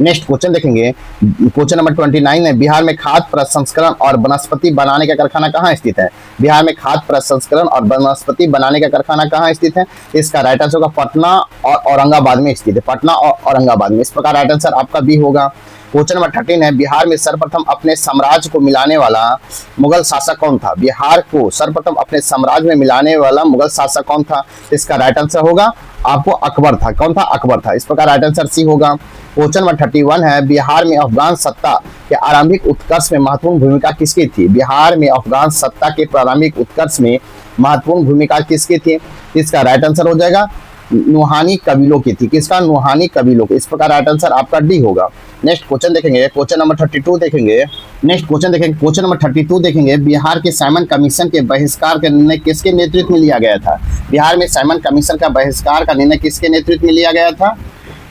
नेक्स्ट क्वेश्चन देखेंगे, क्वेश्चन नंबर 29 है, बिहार में खाद्य प्रसंस्करण और वनस्पति बनाने का कारखाना कहाँ स्थित है? बिहार में खाद्य प्रसंस्करण और वनस्पति बनाने का कारखाना कहाँ स्थित है? इसका राइट आंसर होगा पटना और औरंगाबाद में स्थित है, पटना और औरंगाबाद में। इस प्रकार राइट आंसर आपका बी होगा। क्वेश्चन नंबर 13 है, बिहार में सर्वप्रथम अपने साम्राज्य को मिलाने वाला मुगल शासक कौन था? बिहार को सर्वप्रथम अपने साम्राज्य में मिलाने वाला मुगल शासक कौन था? इसका राइट आंसर होगा आपको अकबर था। कौन था? अकबर था। इस प्रकार राइट आंसर सी होगा। क्वेश्चन नंबर 31 है, बिहार में अफगान सत्ता के आरंभिक उत्कर्ष में महत्वपूर्ण भूमिका किसकी थी? बिहार में अफगान सत्ता के प्रारंभिक उत्कर्ष में महत्वपूर्ण भूमिका किसकी थी? इसका राइट आंसर हो जाएगा नुहानी कबीलों की थी। किसका? नुहानी कबीलों की। इस प्रकार राइट आंसर आपका डी होगा। नेक्स्ट क्वेश्चन देखेंगे, क्वेश्चन नंबर 32 देखेंगे। नेक्स्ट क्वेश्चन देखेंगे, क्वेश्चन नंबर 32 देखेंगे, बिहार के साइमन कमीशन के बहिष्कार का निर्णय किसके नेतृत्व में लिया गया था? बिहार में साइमन कमीशन का बहिष्कार का निर्णय किसके नेतृत्व में लिया गया था?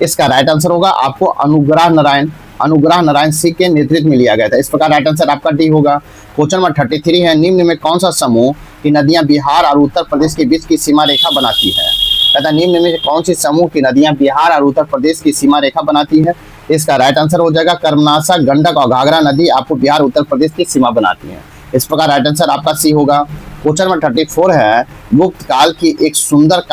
इसका राइट आंसर होगा आपको अनुग्रह नारायण सिंह के नेतृत्व में लिया गया था। इस प्रकार राइट आंसर आपका डी होगा। क्वेश्चन नंबर 33 है, निम्न में कौन सा समूह की नदियां बिहार और उत्तर प्रदेश के बीच की सीमा रेखा बनाती है? कहता निम्न में कौन सी समूह की नदियां बिहार और उत्तर प्रदेश की सीमा रेखा बनाती है? इसका राइट आंसर हो जाएगा कर्मनाशा, गंडक और घाघरा नदी आपको बिहार उत्तर प्रदेश की सीमा बनाती है। इस प्रकार राइट आंसर आपका सी होगा। क्वेश्चन नंबर 34 है, गुप्त काल की एक सुंदर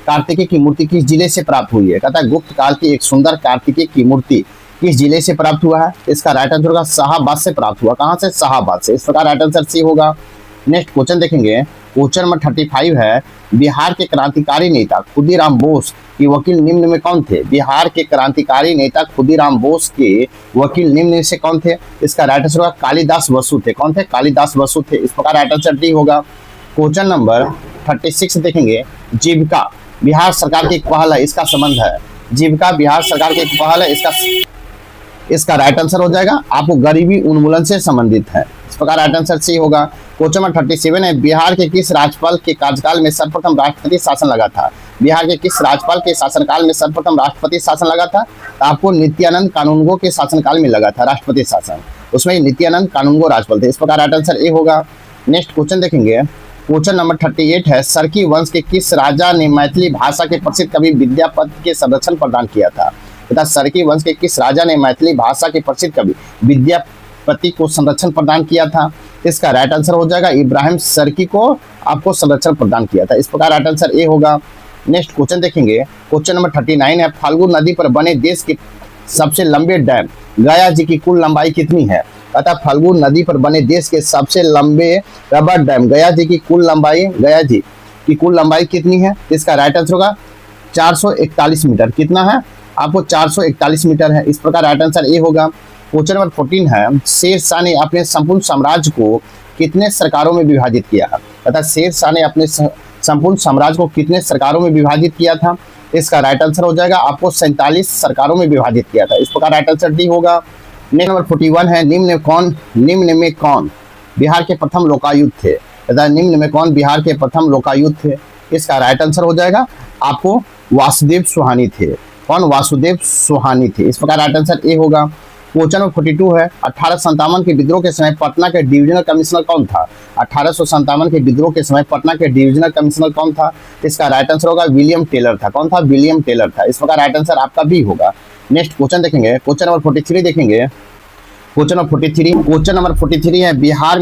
कार्तिकेय की मूर्ति किस जिले से प्राप्त हुई है? कहता है गुप्त काल की एक सुंदर कार्तिकेय की मूर्ति किस जिले से प्राप्त हुआ है? इसका राइट आंसर होगा शाहाबाद से प्राप्त हुआ। कहां से? शाहाबाद से। इस प्रकार राइट आंसर सी होगा। नेक्स्ट क्वेश्चन देखेंगे, क्वेश्चन नंबर 35 है, बिहार के क्रांतिकारी नेता खुदीराम बोस की वकील निम्न में कौन थे? बिहार के क्रांतिकारी नेता खुदीराम बोस के वकील निम्न में से कौन थे? इसका राइट आंसर होगा कालिदास बसु थे। कौन थे? कालिदास बसु थे। इस प्रकार राइट आंसर डी होगा। क्वेश्चन नंबर 36 देखेंगे, जीविका बिहार सरकार की एक पहल है, इसका संबंध है। जीविका बिहार सरकार की एक पहल है, इसका राइट आंसर हो जाएगा आपको गरीबी उन्मूलन से संबंधित है। इस प्रकार राइट आंसर सी होगा। क्वेश्चन नंबर 37 है, बिहार के किस राज्यपाल के कार्यकाल में सर्वप्रथम राष्ट्रपति शासन लगा था? बिहार के किस राज्यपाल के शासनकाल में सर्वप्रथम राष्ट्रपति शासन लगा था? तो आपको नित्यानंद कानूनगो के शासनकाल में लगा था राष्ट्रपति शासन, उसमें नित्यानंद कानूनगो राज्यपाल थे। इस प्रकार राइट आंसर ए होगा। नेक्स्ट क्वेश्चन देखेंगे, क्वेश्चन नंबर 38 है, सरकी वंश के किस राजा ने मैथिली भाषा के प्रसिद्ध कवि विद्यापति के संरक्षण प्रदान किया था? तथा सरकी वंश के किस राजा ने मैथिली भाषा के प्रसिद्ध कवि विद्यापति को संरक्षण प्रदान किया था? इसका राइट आंसर हो जाएगा इब्राहिम सरकी को आपको संरक्षण प्रदान किया था। इस प्रकार राइट आंसर ए होगा। नेक्स्ट क्वेश्चन देखेंगे, क्वेश्चन नंबर 39 है, फाल्गु नदी पर बने देश के सबसे लंबे डैम गया जी की कुल लंबाई कितनी है? अतः फाल्गु नदी पर बने देश के सबसे लंबे रबर डैम गया जी की कुल लंबाई कितनी है? इसका राइट आंसर होगा 441 मीटर। कितना है? आपको 441 मीटर है। इस प्रकार राइट आंसर ए होगा। क्वेश्चन नंबर 14 है, शेर शाह ने अपने संपूर्ण साम्राज्य को कितने सरकारों में विभाजित किया है? अतः शेर शाह ने अपने संपूर्ण साम्राज्य को कितने सरकारों में विभाजित किया था? इसका राइट आंसर हो जाएगा आपको 47 सरकारों में विभाजित किया था। इस प्रकार राइट आंसर डी होगा। नेक्स्ट नंबर 41 है, निम्न में कौन बिहार के प्रथम लोकायुक्त थे? तथा निम्न में कौन बिहार के प्रथम लोकायुक्त थे? इसका राइट आंसर हो जाएगा आपको वासुदेव सुहानी थे। कौन? वासुदेव सुहानी थे। इस प्रकार राइट आंसर ए होगा। क्वेश्चन नंबर 42 है, 1857 के विद्रोह के समय पटना के डिविजनल कमिश्नर कौन था? 1857 के विद्रोह के समय पटना के डिविजनल कमिश्नर कौन था? इसका राइट आंसर होगा विलियम टेलर था। कौन था? विलियम टेलर था। इस प्रकार राइट आंसर आपका बी होगा। नेक्स्ट क्वेश्चन देखेंगे, क्वेश्चन नंबर 43 देखेंगे। क्वेश्चन नंबर 43 है, बिहार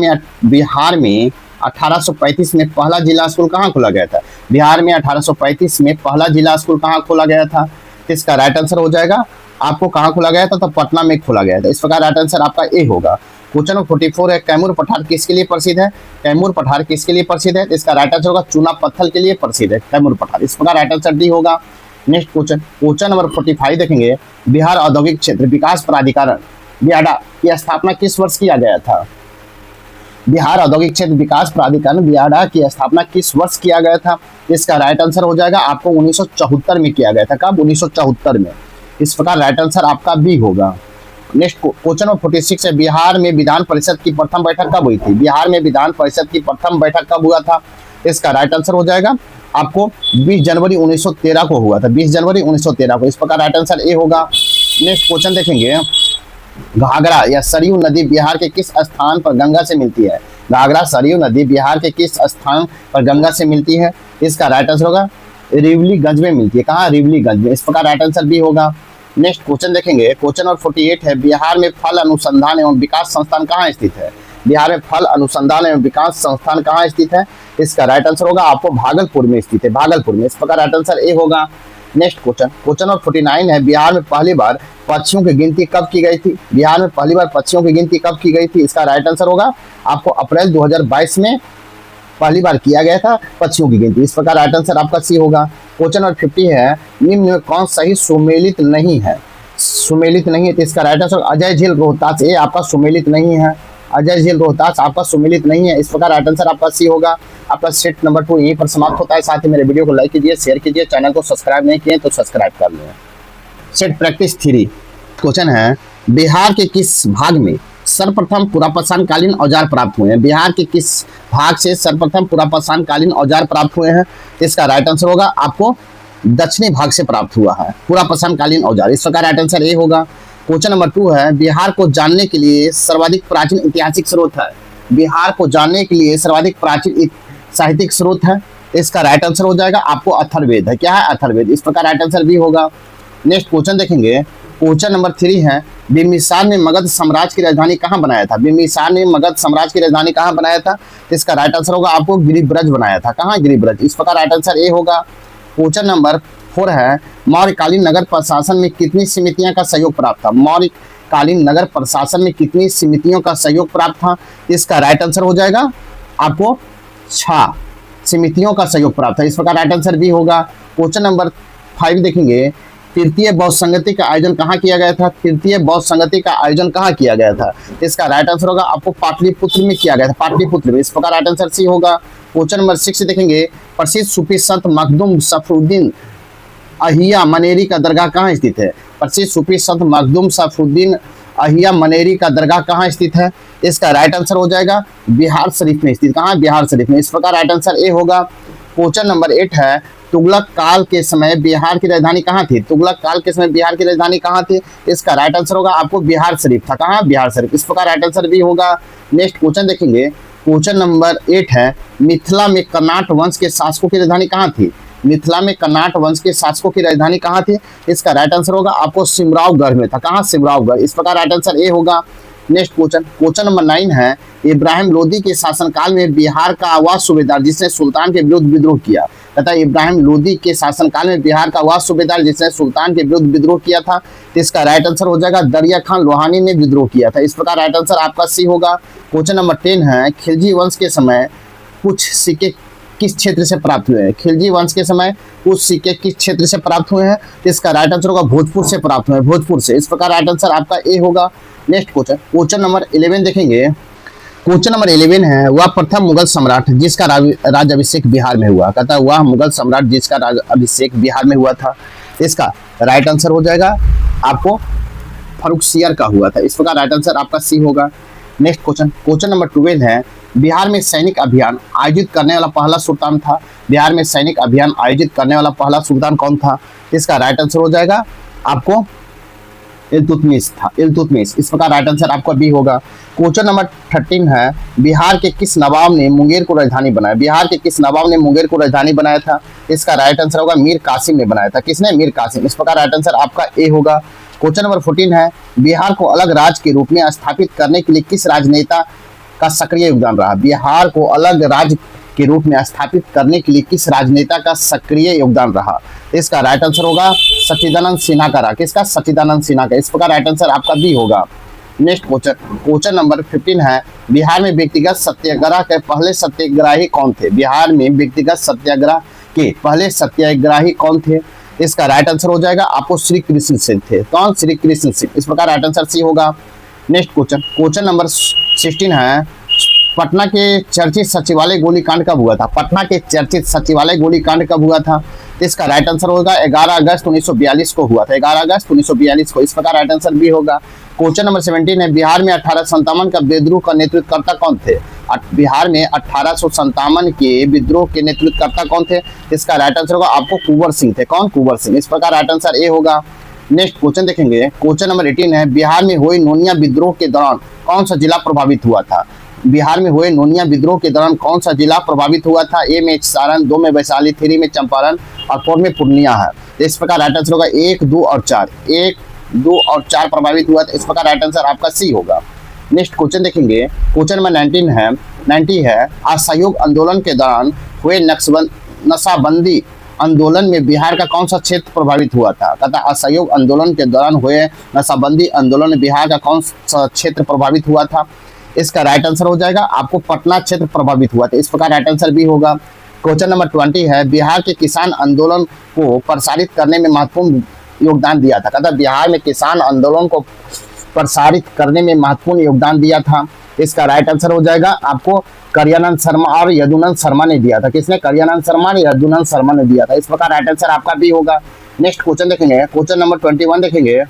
में 1835 में पहला जिला स्कूल कहाँ खोला गया था? बिहार में 1835 में पहला जिला स्कूल कहाँ खोला गया था? इसका राइट आंसर हो जाएगा आपको कहाँ खोला गया था? तो पटना में खोला गया था। इस प्रकार राइट आंसर आपका ए होगा। क्वेश्चन नंबर 44 है, कैमूर पठार किसके लिए प्रसिद्ध है? कैमूर पठार किसके लिए प्रसिद्ध है? इसका राइट आंसर होगा चूना पत्थर के लिए प्रसिद्ध है कैमूर पठार। इस प्रकार राइट आंसर डी होगा। नेक्स्ट क्वेश्चन नंबर 45 देखेंगे, बिहार औद्योगिक क्षेत्र विकास प्राधिकरण बियाडा की स्थापना किस वर्ष किया गया था? बिहार औद्योगिक क्षेत्र विकास प्राधिकरण बियाडा की स्थापना किस वर्ष किया गया था? इसका राइट आंसर हो जाएगा आपको 1974 में किया गया था। कब? 1974 में। इस प्रकार राइट आंसर आपका बी होगा। नेक्स्ट क्वेश्चन नंबर 46 है, बिहार में विधान परिषद की प्रथम बैठक कब हुई थी? बिहार में विधान परिषद की प्रथम बैठक कब हुआ था? इसका राइट आंसर हो जाएगा आपको 20 जनवरी 1913 को हुआ था, 20 जनवरी 1913 को। इस प्रकार राइट आंसर ए होगा। नेक्स्ट क्वेश्चन देखेंगे, घाघरा या सरयू नदी बिहार के किस स्थान पर गंगा से मिलती है? घाघरा सरयू नदी बिहार के किस स्थान पर गंगा से मिलती है? इसका राइट आंसर होगा रिवलीगंज में मिलती है। कहाँ? रिवलीगंज में। इस प्रकार राइट आंसर बी होगा। नेक्स्ट क्वेश्चन देखेंगे, क्वेश्चन नंबर 48 है, बिहार में फल अनुसंधान एवं विकास संस्थान कहाँ स्थित है? बिहार में फल अनुसंधान एवं विकास संस्थान कहाँ स्थित है? इसका राइट आंसर होगा आपको भागलपुर में स्थित है, भागलपुर में। इस प्रकार राइट आंसर ए होगा। नेक्स्ट क्वेश्चन, क्वेश्चन नंबर 49 है, बिहार में पहली बार पक्षियों की गिनती कब की गई थी? बिहार में पहली बार पक्षियों की गिनती कब की गई थी? इसका राइट आंसर होगा आपको अप्रैल 2022 में पहली बार किया गया था पक्षियों की गिनती। इस प्रकार राइट आंसर आपका सी होगा। क्वेश्चन नंबर 50 है, निम्न में कौन सही सुमेलित नहीं है? सुमेलित नहीं है तो इसका राइट आंसर अजय झील रोहतास, ये आपका सुमेलित नहीं है। अजय झील रोहतास आपका सुमेलित नहीं है। इस प्रकार राइट आंसर आपका सी होगा। आपका सेट नंबर 2 यहीं पर समाप्त होता है। साथ ही मेरे वीडियो को लाइक कीजिए, शेयर कीजिए, चैनल को सब्सक्राइब नहीं किए तो सब्सक्राइब कर लें। सेट प्रैक्टिस 3 क्वेश्चन है, बिहार के किस भाग में सर्वप्रथम पुरापाषाणकालीन औजार प्राप्त हुए हैं? बिहार के किस भाग से सर्वप्रथम पुरापाषाणकालीन औजार प्राप्त हुए हैं? इसका राइट आंसर होगा आपको दक्षिणी भाग से प्राप्त हुआ है पुरापाषाणकालीन औजार। इस प्रकार राइट आंसर ए होगा। क्वेश्चन नंबर 2 है, बिहार को जानने के लिए सर्वाधिक प्राचीन ऐतिहासिक स्रोत है? बिहार को जानने के लिए सर्वाधिक प्राचीन साहित्यिक स्रोत है? इसका राइट आंसर हो जाएगा आपको अथर्ववेद है। क्या है? अथर्ववेद। इस प्रकार राइट आंसर भी होगा। नेक्स्ट क्वेश्चन देखेंगे, क्वेश्चन नंबर 3 है, बिंबिसार ने मगध साम्राज्य की राजधानी कहाँ बनाया था? बिंबिसार ने मगध साम्राज्य की राजधानी कहाँ बनाया था? इसका राइट आंसर होगा आपको गिरिब्रज बनाया था। कहाँ? गिरिब्रज। इस प्रकार राइट आंसर ए होगा। क्वेश्चन नंबर 4 है, मौर्यकालीन नगर प्रशासन में कितनी समितियों का सहयोग प्राप्त था? मौर्यकालीन नगर प्रशासन में कितनी समितियों का सहयोग प्राप्त था? इसका राइट आंसर हो जाएगा आपको 6 समितियों का सहयोग प्राप्त है। इस प्रकार राइट आंसर भी होगा। क्वेश्चन नंबर 5 देखेंगे, तृतीय बौद्ध संगति का आयोजन कहाँ किया गया था? तृतीय बौद्ध संगति का आयोजन कहाँ किया गया था? इसका राइट आंसर होगा आपको पाटलिपुत्र में किया गया था, पाटलिपुत्र में। इस प्रकार राइट आंसर सी होगा। क्वेश्चन नंबर 6 देखेंगे, प्रसिद्ध सूफी संत मखदूम सफरुद्दीन अहिया मनेरी का दरगाह कहाँ स्थित है? प्रसिद्ध सूफी संत मखदूम सफरुद्दीन अहिया मनेरी का दरगाह कहाँ स्थित है? इसका राइट आंसर हो जाएगा बिहार शरीफ में स्थित। कहाँ? बिहार शरीफ में। इस प्रकार राइट आंसर ए होगा। क्वेश्चन नंबर 8 है, तुगलक काल के समय बिहार की राजधानी कहाँ थी? तुगलक काल के समय बिहार की राजधानी कहाँ थी? इसका राइट आंसर होगा आपको बिहार शरीफ था। कहाँ? बिहार शरीफ। इस प्रकार राइट आंसर भी होगा। नेक्स्ट क्वेश्चन देखेंगे, क्वेश्चन नंबर 8 है, मिथिला में कर्नाट वंश के शासकों की राजधानी कहाँ थी? मिथिला में कर्नाट वंश के शासकों की राजधानी कहाँ थी? इसका राइट आंसर होगा आपको सिमरावगढ़ में था। कहाँ? सिमरावगढ़। इस प्रकार राइट आंसर ए होगा। नेक्स्ट क्वेश्चन, क्वेश्चन नंबर 9 है, इब्राहिम लोदी के शासनकाल में बिहार का वह सूबेदार जिसने सुल्तान के विरुद्ध विद्रोह किया तथा इब्राहिम लोदी के शासनकाल में बिहार का वह सूबेदार जिसने सुल्तान के विरुद्ध विद्रोह किया था? इसका राइट आंसर हो जाएगा दरिया खान लोहानी ने विद्रोह किया था। इस प्रकार राइट आंसर आपका सी होगा। क्वेश्चन नंबर 10 है, खिलजी वंश के समय कुछ सिक्के किस क्षेत्र से प्राप्त हुए हैं? खिलजी वंश के समय कुछ सिक्के किस क्षेत्र से प्राप्त हुए हैं? इसका राइट आंसर होगा भोजपुर से प्राप्त हुए हैं, भोजपुर से। इस प्रकार राइट आंसर आपका ए होगा। नेक्स्ट क्वेश्चन, क्वेश्चन नंबर 11 देखेंगे। क्वेश्चन नंबर 11 है, वह प्रथम मुगल सम्राट जिसका राज्याभिषेक बिहार में हुआ। कहता है वह मुगल सम्राट जिसका राज्याभिषेक बिहार में हुआ था। इसका राइट आंसर हो जाएगा आपको फर्रुखसियर का हुआ था। इस प्रकार राइट आंसर आपका सी होगा। नेक्स्ट क्वेश्चन, क्वेश्चन नंबर 12 है, बिहार में सैनिक अभियान आयोजित करने वाला पहला सुल्तान था। बिहार में सैनिक अभियान आयोजित करने वाला पहला सुल्तान कौन था? इसका राइट आंसर हो जाएगा आपको इल्तुतमिश था, इल्तुतमिश। इस प्रकार राइट आंसर आपका बी होगा। क्वेश्चन नंबर 13 है, बिहार के किस नवाब ने मुंगेर को राजधानी बनाया? बिहार के किस नवाब ने मुंगेर को राजधानी बनाया था? इसका राइट आंसर होगा मीर कासिम ने बनाया था। किसने? मीर कासिम। इस प्रकार राइट आंसर आपका ए होगा। क्वेश्चन नंबर 14 है, बिहार को अलग राज्य के रूप में स्थापित करने के लिए किस राजनेता का सक्रिय योगदान रहा? बिहार को अलग राज्य के रूप में स्थापित करने के लिए किस राजनेता का सक्रिय योगदान रहा? इसका राइट आंसर होगा सच्चिदानंद सिन्हा का रहा। किसका? सच्चिदानंद सिन्हा का। इस प्रकार राइट आंसर आपका बी होगा। नेक्स्ट क्वेश्चन, क्वेश्चन नंबर 15 है, बिहार में व्यक्तिगत सत्याग्रह के पहले सत्याग्रही कौन थे? बिहार में व्यक्तिगत सत्याग्रह के पहले सत्याग्रही कौन थे? इसका राइट आंसर हो जाएगा आपको श्री कृष्ण सिंह थे। कौन? श्री कृष्ण सिंह। इस प्रकार राइट आंसर सी होगा। नेक्स्ट क्वेश्चन, क्वेश्चन नंबर 16 है, पटना के चर्चित सचिवालय गोलीकांड कब हुआ था? पटना के चर्चित सचिवालय गोलीकांड कब हुआ था? इसका राइट आंसर होगा 11 अगस्त 1942 को हुआ था। 11 अगस्त 1942 को। इस प्रकार राइट आंसर बी होगा। क्वेश्चन नंबर 17 है, बिहार में 1857 का विद्रोह का नेतृत्वकर्ता कौन थे? बिहार में 1857 के विद्रोह के नेतृत्वकर्ता कौन थे? इसका राइट आंसर होगा आपको कुंवर सिंह थे। कौन? कुंवर सिंह। इस प्रकार राइट आंसर ए होगा। नेक्स्ट क्वेश्चन देखेंगे, क्वेश्चन नंबर 18 है, बिहार में हुए नोनिया विद्रोह के दौरान कौन सा जिला प्रभावित हुआ था? बिहार में हुए नोनिया विद्रोह के दौरान कौन सा जिला प्रभावित हुआ था? ए में सारण, 2 में वैशाली, 3 में चंपारण और 4 में पूर्णिया है। तो इस प्रकार राइट आंसर होगा 1, 2 और 4। 1, 2 और 4 प्रभावित हुआ था। इस प्रकार राइट आंसर आपका सी होगा। नेक्स्ट क्वेश्चन देखेंगे, क्वेश्चन नंबर 90 है, असहयोग आंदोलन के दौरान हुए नशाबंदी आंदोलन में बिहार का कौन सा क्षेत्र प्रभावित हुआ था? तथा असहयोग आंदोलन के दौरान हुए नशाबंदी आंदोलन में बिहार का कौन सा क्षेत्र प्रभावित हुआ था? इसका राइट आंसर हो जाएगा आपको पटना क्षेत्र प्रभावित हुआ था। इस प्रकार राइट आंसर भी होगा। क्वेश्चन नंबर 20 है, बिहार के किसान आंदोलन को प्रसारित करने में महत्वपूर्ण योगदान दिया था। कहता बिहार में किसान आंदोलन को प्रसारित करने में महत्वपूर्ण योगदान दिया था। इसका राइट आंसर हो जाएगा आपको करियानंद शर्मा और यदुनंद शर्मा ने दिया था। किसने? करियानंद शर्मा और यदुनंद शर्मा ने दिया था। इस प्रकार राइट आंसर आपका भी होगा। नेक्स्ट क्वेश्चन देखेंगे, क्वेश्चन नंबर 21 देखेंगे।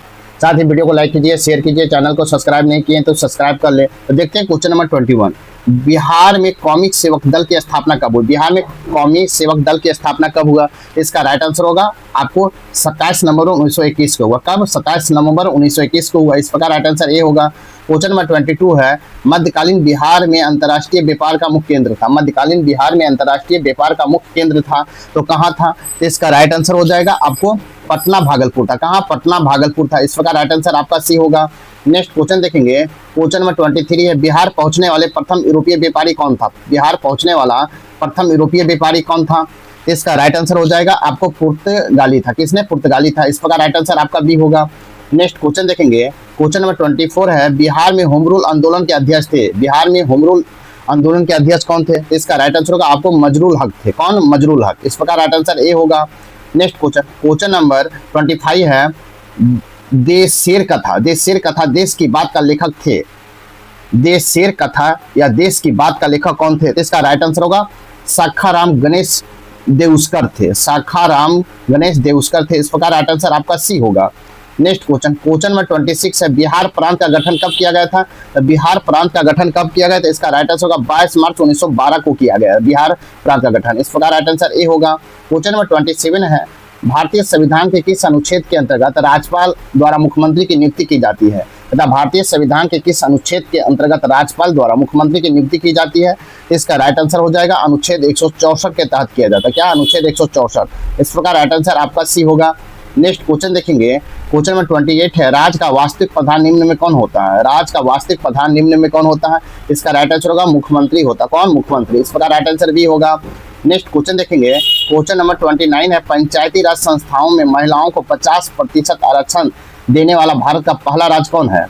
साथ ही वीडियो को लाइक कीजिए, शेयर कीजिए, चैनल को सब्सक्राइब नहीं किए तो सब्सक्राइब कर ले। तो देखते हैं क्वेश्चन नंबर 21, बिहार में कौमी सेवक दल की स्थापना कब हुई? बिहार में कौमी सेवक दल की स्थापना कब हुआ? इसका राइट आंसर होगा आपको 27 नवंबर 1921 को हुआ। कब? 27 नवंबर 1921 को हुआ। इस प्रकार राइट आंसर ए होगा। क्वेश्चन नंबर 22 है, मध्यकालीन बिहार में अंतर्राष्ट्रीय व्यापार का मुख्य केंद्र था। मध्यकालीन बिहार में अंतर्राष्ट्रीय व्यापार का मुख्य केंद्र था तो कहाँ था? इसका राइट आंसर हो जाएगा आपको पटना भागलपुर था। कहाँ? पटना भागलपुर था। इस प्रकार राइट आंसर आपका सी होगा। नेक्स्ट क्वेश्चन देखेंगे, क्वेश्चन नंबर 23 है, बिहार पहुंचने वाले प्रथम यूरोपीय व्यापारी कौन था? बिहार पहुंचने वाला प्रथम यूरोपीय व्यापारी कौन था? इसका राइट आंसर हो जाएगा आपको पुर्तगाली था। किसने? पुर्तगाली था। इस प्रकार राइट आंसर आपका बी होगा। नेक्स्ट क्वेश्चन देखेंगे, क्वेश्चन नंबर 24 है, बिहार में होम रूल आंदोलन के अध्यक्ष थे। बिहार में होम रूल आंदोलन के अध्यक्ष कौन थे? इसका राइट आंसर होगा आपको मजरूल हक थे। कौन? मजरूल हक। इस प्रकार राइट आंसर ए होगा। नेक्स्ट क्वेश्चन नंबर 25 है, देश शेर कथा। देश शेर कथा देश की बात का लेखक थे। देश शेर कथा या देश की बात का लेखक कौन थे? इसका राइट आंसर होगा शाखाराम गणेश देउस्कर थे। शाखाराम गणेश देउस्कर थे। इस प्रकार राइट आंसर आपका सी होगा। नेक्स्ट क्वेश्चन नंबर 26 है, बिहार प्रांत का गठन कब किया गया था? बिहार प्रांत का गठन कब किया गया था? इसका राइट आंसर होगा 22 मार्च 1912 को किया गया बिहार प्रांत का गठन। इस प्रकार राइट आंसर ए होगा। क्वेश्चन नंबर 27 है, भारतीय संविधान के किस अनुच्छेद के अंतर्गत राज्यपाल द्वारा मुख्यमंत्री की नियुक्ति की जाती है? तथा भारतीय संविधान के किस अनुच्छेद के अंतर्गत राज्यपाल द्वारा मुख्यमंत्री की नियुक्ति की जाती है? इसका राइट आंसर हो जाएगा अनुच्छेद 164 के तहत किया जाता है। क्या? अनुच्छेद 164। इस प्रकार राइट आंसर आपका सी होगा। नेक्स्ट क्वेश्चन देखेंगे, क्वेश्चन नंबर 28 है, राज्य का वास्तविक प्रधान निम्न में कौन होता है? राज्य का वास्तविक प्रधान निम्न में कौन होता है? इसका राइट आंसर होगा मुख्यमंत्री होता। कौन? मुख्यमंत्री। इस प्रकार राइट आंसर भी होगा। नेक्स्ट क्वेश्चन देखेंगे, क्वेश्चन नंबर 29 है, पंचायती राज संस्थाओं में महिलाओं को 50% आरक्षण देने वाला भारत का पहला राज्य कौन है?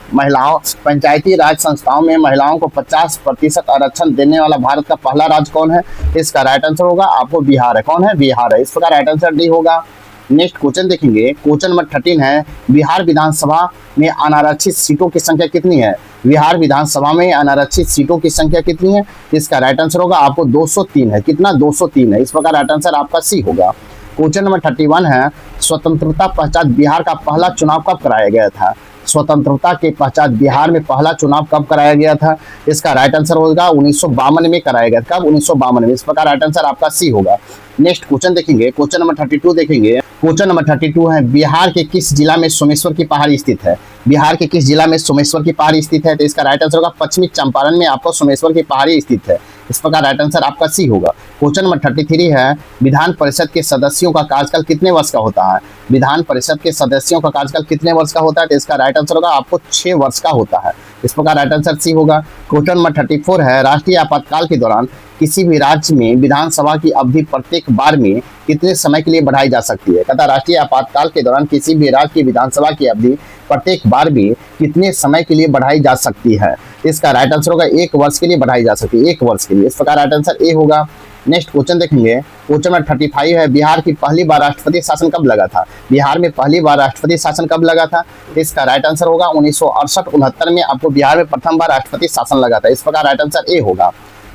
पंचायती राज संस्थाओं में महिलाओं को 50% आरक्षण देने वाला भारत का पहला राज्य कौन है? इसका राइट आंसर होगा आपको बिहार है। कौन है? बिहार है। इस प्रकार राइट आंसर डी होगा। नेक्स्ट क्वेश्चन देखेंगे, क्वेश्चन नंबर 13 है, बिहार विधानसभा में अनारक्षित सीटों की संख्या कितनी है? बिहार विधानसभा में अनारक्षित सीटों की संख्या कितनी है? इसका राइट आंसर होगा आपको 203 है। कितना? 203 है। इस प्रकार राइट आंसर आपका सी होगा। क्वेश्चन नंबर 31 है, स्वतंत्रता पश्चात बिहार का पहला चुनाव कब कराया गया था? स्वतंत्रता के पश्चात बिहार में पहला चुनाव कब कराया गया था? इसका राइट आंसर होगा 1952 में कराया गया। कब? 1952 में। इस प्रकार राइट आंसर आपका सी होगा। नेक्स्ट क्वेश्चन देखेंगे, क्वेश्चन नंबर 32 देखेंगे। क्वेश्चन नंबर 32 है, बिहार के किस जिला में सोमेश्वर की पहाड़ी स्थित है? बिहार के किस जिला में सोमेश्वर की पहाड़ी स्थित है? तो इसका राइट आंसर होगा पश्चिमी चंपारण में आपको सोमेश्वर की पहाड़ी स्थित है। इस प्रकार राइट आंसर आपका सी होगा। क्वेश्चन नंबर 33 है, विधान परिषद के सदस्यों का कार्यकाल कितने वर्ष का होता है? विधान परिषद के सदस्यों का कार्यकाल कितने वर्ष का होता है? तो इसका राइट आंसर होगा आपको 6 वर्ष का होता है। इस प्रकार राइट आंसर सी होगा। क्वेश्चन नंबर 34 है, राष्ट्रीय आपातकाल के दौरान किसी भी राज्य में विधानसभा की अवधि प्रत्येक बार में कितने समय के लिए बढ़ाई जा सकती है? तथा राष्ट्रीय आपातकाल के दौरान किसी भी राज्य की विधानसभा की अवधि प्रत्येक बार में कितने समय के लिए बढ़ाई जा सकती है? इसका राइट आंसर होगा 1 वर्ष के लिए बढ़ाई जा सकती है। 1 वर्ष के लिए। इस प्रकार राइट आंसर ए होगा। नेक्स्ट क्वेश्चन देखेंगे, क्वेश्चन नंबर 35 है, बिहार की पहली बार राष्ट्रपति शासन कब लगा था? बिहार में पहली बार राष्ट्रपति शासन कब लगा था? इसका राइट आंसर होगा 1968-69 में आपको बिहार में प्रथम बार राष्ट्रपति शासन लगा था। इस प्रकार राइट आंसर ए होगा।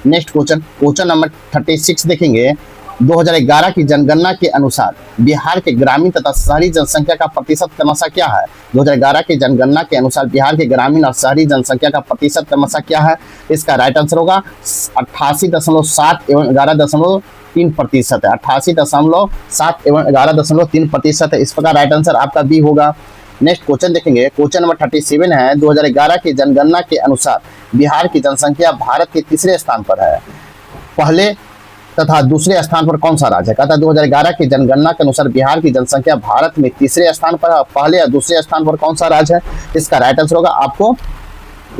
नेक्स्ट क्वेश्चन नंबर 36 देखेंगे, 2011 की जनगणना के अनुसार बिहार के ग्रामीण तथा शहरी जनसंख्या का प्रतिशत क्रमशः क्या है? 2011 की जनगणना के अनुसार बिहार के ग्रामीण और शहरी जनसंख्या का प्रतिशत क्रमशः क्या है? इसका राइट आंसर होगा 88.7 एवं 11.3% है। 88.7 एवं 11.3% है। इस प्रकार राइट आंसर आपका बी होगा। नेक्स्ट क्वेश्चन देखेंगे, क्वेश्चन नंबर 37 है। 2011 की जनगणना के अनुसार बिहार की जनसंख्या भारत के तीसरे स्थान पर है। पहले तथा दूसरे स्थान पर कौन सा राज्य है? कहता है 2011 की जनगणना के अनुसार बिहार की जनसंख्या भारत में तीसरे स्थान पर है। पहले या दूसरे स्थान पर कौन सा राज्य है? इसका राइट आंसर होगा आपको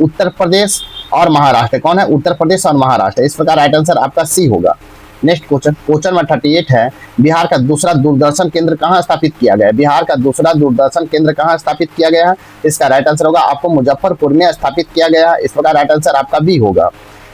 उत्तर प्रदेश और महाराष्ट्र। कौन है? उत्तर प्रदेश और महाराष्ट्र। इस प्रकार राइट आंसर आपका सी होगा। नेक्स्ट क्वेश्चन, क्वेश्चन नंबर 38 है। बिहार का दूसरा दूरदर्शन केंद्र कहाँ स्थापित किया गया है? बिहार का दूसरा दूरदर्शन केंद्र कहाँ स्थापित किया गया है? इसका राइट आंसर होगा आपको मुजफ्फरपुर में स्थापित किया गया है। इस प्रकार राइट आंसर आपका बी होगा।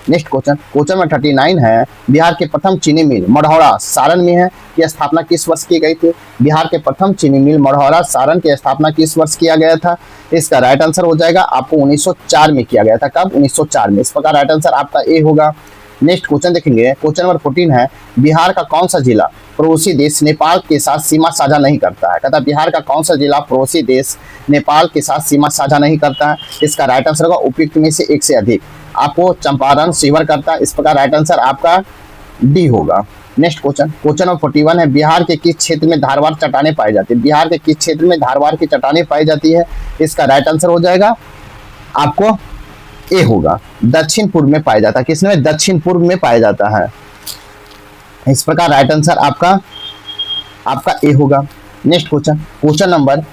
नेक्स्ट क्वेश्चन, क्वेश्चन नंबर 39 है। बिहार के प्रथम चीनी मिल मढ़ौरा सारण में है, यह स्थापना किस वर्ष की गई थी? बिहार के प्रथम चीनी मिल मढ़ौरा सारण की स्थापना किस वर्ष किया गया था? इसका राइट आंसर हो जाएगा आपको 1904 में किया गया था। कब? 1904 में। इस प्रकार राइट आंसर आपका ए होगा। नेक्स्ट क्वेश्चन देखेंगे, क्वेश्चन नंबर 14 है। बिहार का कौन सा जिला पड़ोसी देश नेपाल के साथ सीमा साझा नहीं करता है? कहता है बिहार का कौन सा जिला पड़ोसी देश नेपाल के साथ सीमा साझा नहीं करता है? इसका राइट आंसर होगा उपयुक्त में से एक से अधिक। आपको चंपारण शिवहर करता है। इस प्रकार राइट आंसर आपका डी होगा। नेक्स्ट क्वेश्चन, क्वेश्चन नंबर 41 है। बिहार के किस क्षेत्र में धारवाड़ चट्टानें पाई जाती है? बिहार के किस क्षेत्र में धारवाड़ की चट्टानें पाई जाती है? इसका राइट आंसर हो जाएगा आपको ए होगा। दक्षिण पूर्व में पाया जाता है। किसमें? दक्षिण पूर्व में पाया जाता है। इस प्रकार राइट आंसर आपका ए होगा। नेक्स्ट क्वेश्चन, क्वेश्चन नंबर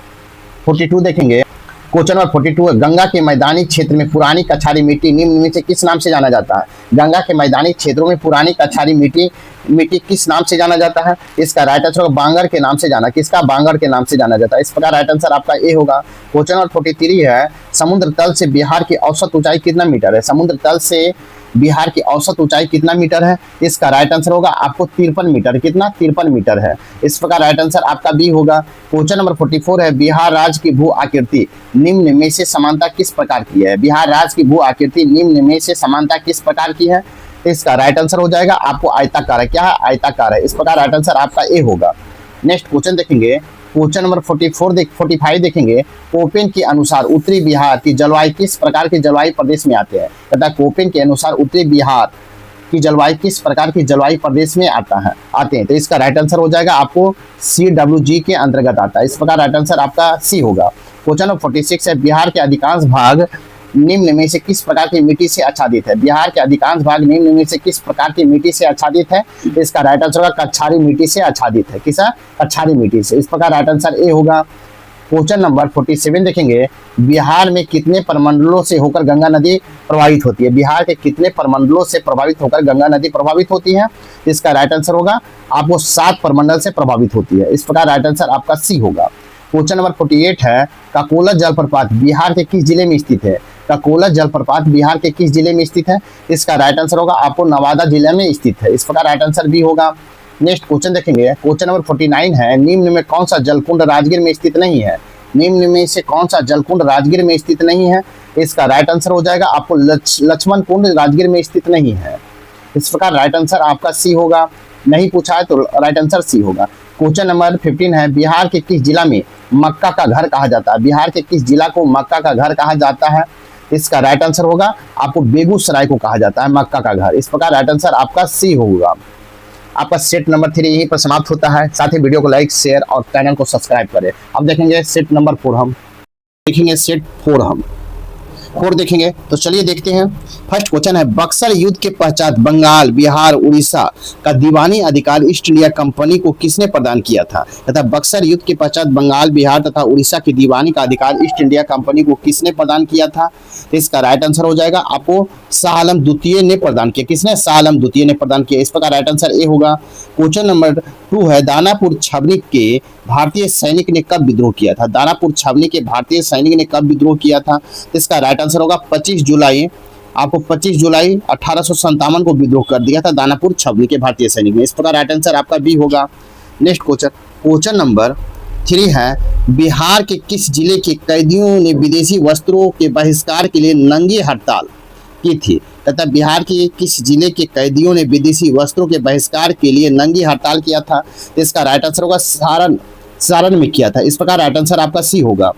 42 देखेंगे। क्वेश्चन नंबर 42 है। गंगा के मैदानी क्षेत्र में पुरानी कछारी मिट्टी निम्न में से किस नाम से जाना जाता है? गंगा के मैदानी क्षेत्रों में पुरानी कछारी मिट्टी किस नाम से जाना जाता है? इसका राइट आंसर होगा बांगर के नाम से जाना। किसका? बांगर के नाम से जाना जाता है। इस प्रकार राइट आंसर आपका ए होगा। क्वेश्चन नंबर 43 है। समुद्र तल से बिहार की औसत ऊंचाई कितना मीटर है? समुद्र तल से बिहार की औसत ऊंचाई कितना मीटर है? इसका राइट आंसर होगा आपको 53 मीटर। कितना? 53 मीटर है। इस प्रकार राइट आंसर आपका बी होगा। क्वेश्चन नंबर 44 है। बिहार राज्य की भू आकृति निम्न में से समानता किस प्रकार की है? बिहार राज्य की भू आकृति निम्न में से समानता किस प्रकार की है? इसका राइट आंसर हो जाएगा आपको आयताकार है। क्या है? आयताकार है। इस प्रकार राइट आंसर आपका ए होगा। नेक्स्ट क्वेश्चन देखेंगे, क्वेश्चन नंबर 45 देखेंगे। कोपेन के अनुसार उत्तरी बिहार की जलवायु किस प्रकार के जलवायु प्रदेश में आते हैं? कहता है कोपेन के अनुसार उत्तरी बिहार की जलवायु किस प्रकार की जलवायु प्रदेश में आते हैं? तो इसका राइट आंसर हो जाएगा आपको CWG के अंतर्गत आता है। इस प्रकार राइट आंसर आपका सी होगा। क्वेश्चन नंबर 46 है। बिहार के अधिकांश भाग निम्न में से किस प्रकार की मिट्टी से आच्छादित है? बिहार के अधिकांश भाग निम्न में से किस प्रकार की मिट्टी से आच्छादित है? इसका राइट आंसर होगा कछारी मिट्टी से आच्छादित है। किसा? कछारी मिट्टी से। इस प्रकार राइट आंसर ए होगा। क्वेश्चन नंबर 47 देखेंगे। बिहार में कितने प्रमंडलों से होकर गंगा नदी प्रभावित होती है? बिहार के कितने प्रमंडलों से प्रभावित होकर गंगा नदी प्रभावित होती है? इसका राइट आंसर होगा आपको 7 प्रमंडल से प्रभावित होती है। इस प्रकार राइट आंसर आपका सी होगा। क्वेश्चन नंबर 48 है। ककोला जलप्रपात बिहार के किस जिले में स्थित है? ककोला जलप्रपात बिहार के किस जिले में स्थित है? इसका राइट आंसर होगा आपको नवादा जिले में स्थित है। इस प्रकार राइट आंसर भी होगा। नेक्स्ट क्वेश्चन देखेंगे, क्वेश्चन नंबर 49 है। निम्न में कौन सा जलकुंड राजगीर में स्थित नहीं है? निम्न में से कौन सा जलकुंड राजगीर में स्थित नहीं है? इसका राइट आंसर हो जाएगा आपको लक्ष्मण कुंड राजगीर में स्थित नहीं है। इस प्रकार राइट आंसर आपका सी होगा। नहीं पूछा है तो राइट आंसर सी होगा। क्वेश्चन नंबर 15 है। बिहार के किस जिला में मक्का का घर कहा जाता है? बिहार के किस जिला को मक्का का घर कहा जाता है? इसका राइट आंसर होगा आपको बेगूसराय को कहा जाता है मक्का का घर। इस प्रकार राइट आंसर आपका सी होगा। आपका सेट नंबर 3 यहीं पर समाप्त होता है। साथ ही वीडियो को लाइक, शेयर और चैनल को सब्सक्राइब करें। अब देखेंगे सेट नंबर 4 हम देखेंगे सेट 4 देखेंगे। तो चलिए देखते हैं। फर्स्ट क्वेश्चन है। बक्सर युद्ध के पश्चात बंगाल, बिहार, उड़ीसा का दीवानी अधिकार ईस्ट इंडिया कंपनी को किसने प्रदान किया था? तथा बक्सर युद्ध के पश्चात बंगाल, बिहार तथा उड़ीसा की दीवानी का अधिकार ईस्ट इंडिया कंपनी को किसने प्रदान किया था? इसका राइट आंसर हो जाएगा आपको शाह आलम द्वितीय ने प्रदान किया। किसने? शाह आलम द्वितीय ने प्रदान किया। इस प्रकार राइट आंसर ए होगा। क्वेश्चन नंबर 2 है। दानापुर छावनी के भारतीय सैनिक ने कब विद्रोह किया था? दानापुर छावनी के भारतीय सैनिक ने कब विद्रोह किया था? इसका राइट आंसर होगा 25 जुलाई। आपको 25 जुलाई 1857 को विद्रोह कर दिया था दानापुर छावनी के भारतीय सैनिक ने। इस प्रकार राइट आंसर आपका बी होगा। नेक्स्ट क्वेश्चन नंबर 3 है। बिहार के किस जिले के कैदियों ने विदेशी वस्त्रों के बहिष्कार के लिए नंगी हड़ताल की थी? तथा बिहार के किस जिले के कैदियों ने विदेशी वस्त्रों के बहिष्कार के लिए नंगी हड़ताल किया था? इसका राइट आंसर होगा सारण, सारण में किया था। इस प्रकार राइट आंसर आपका सी होगा।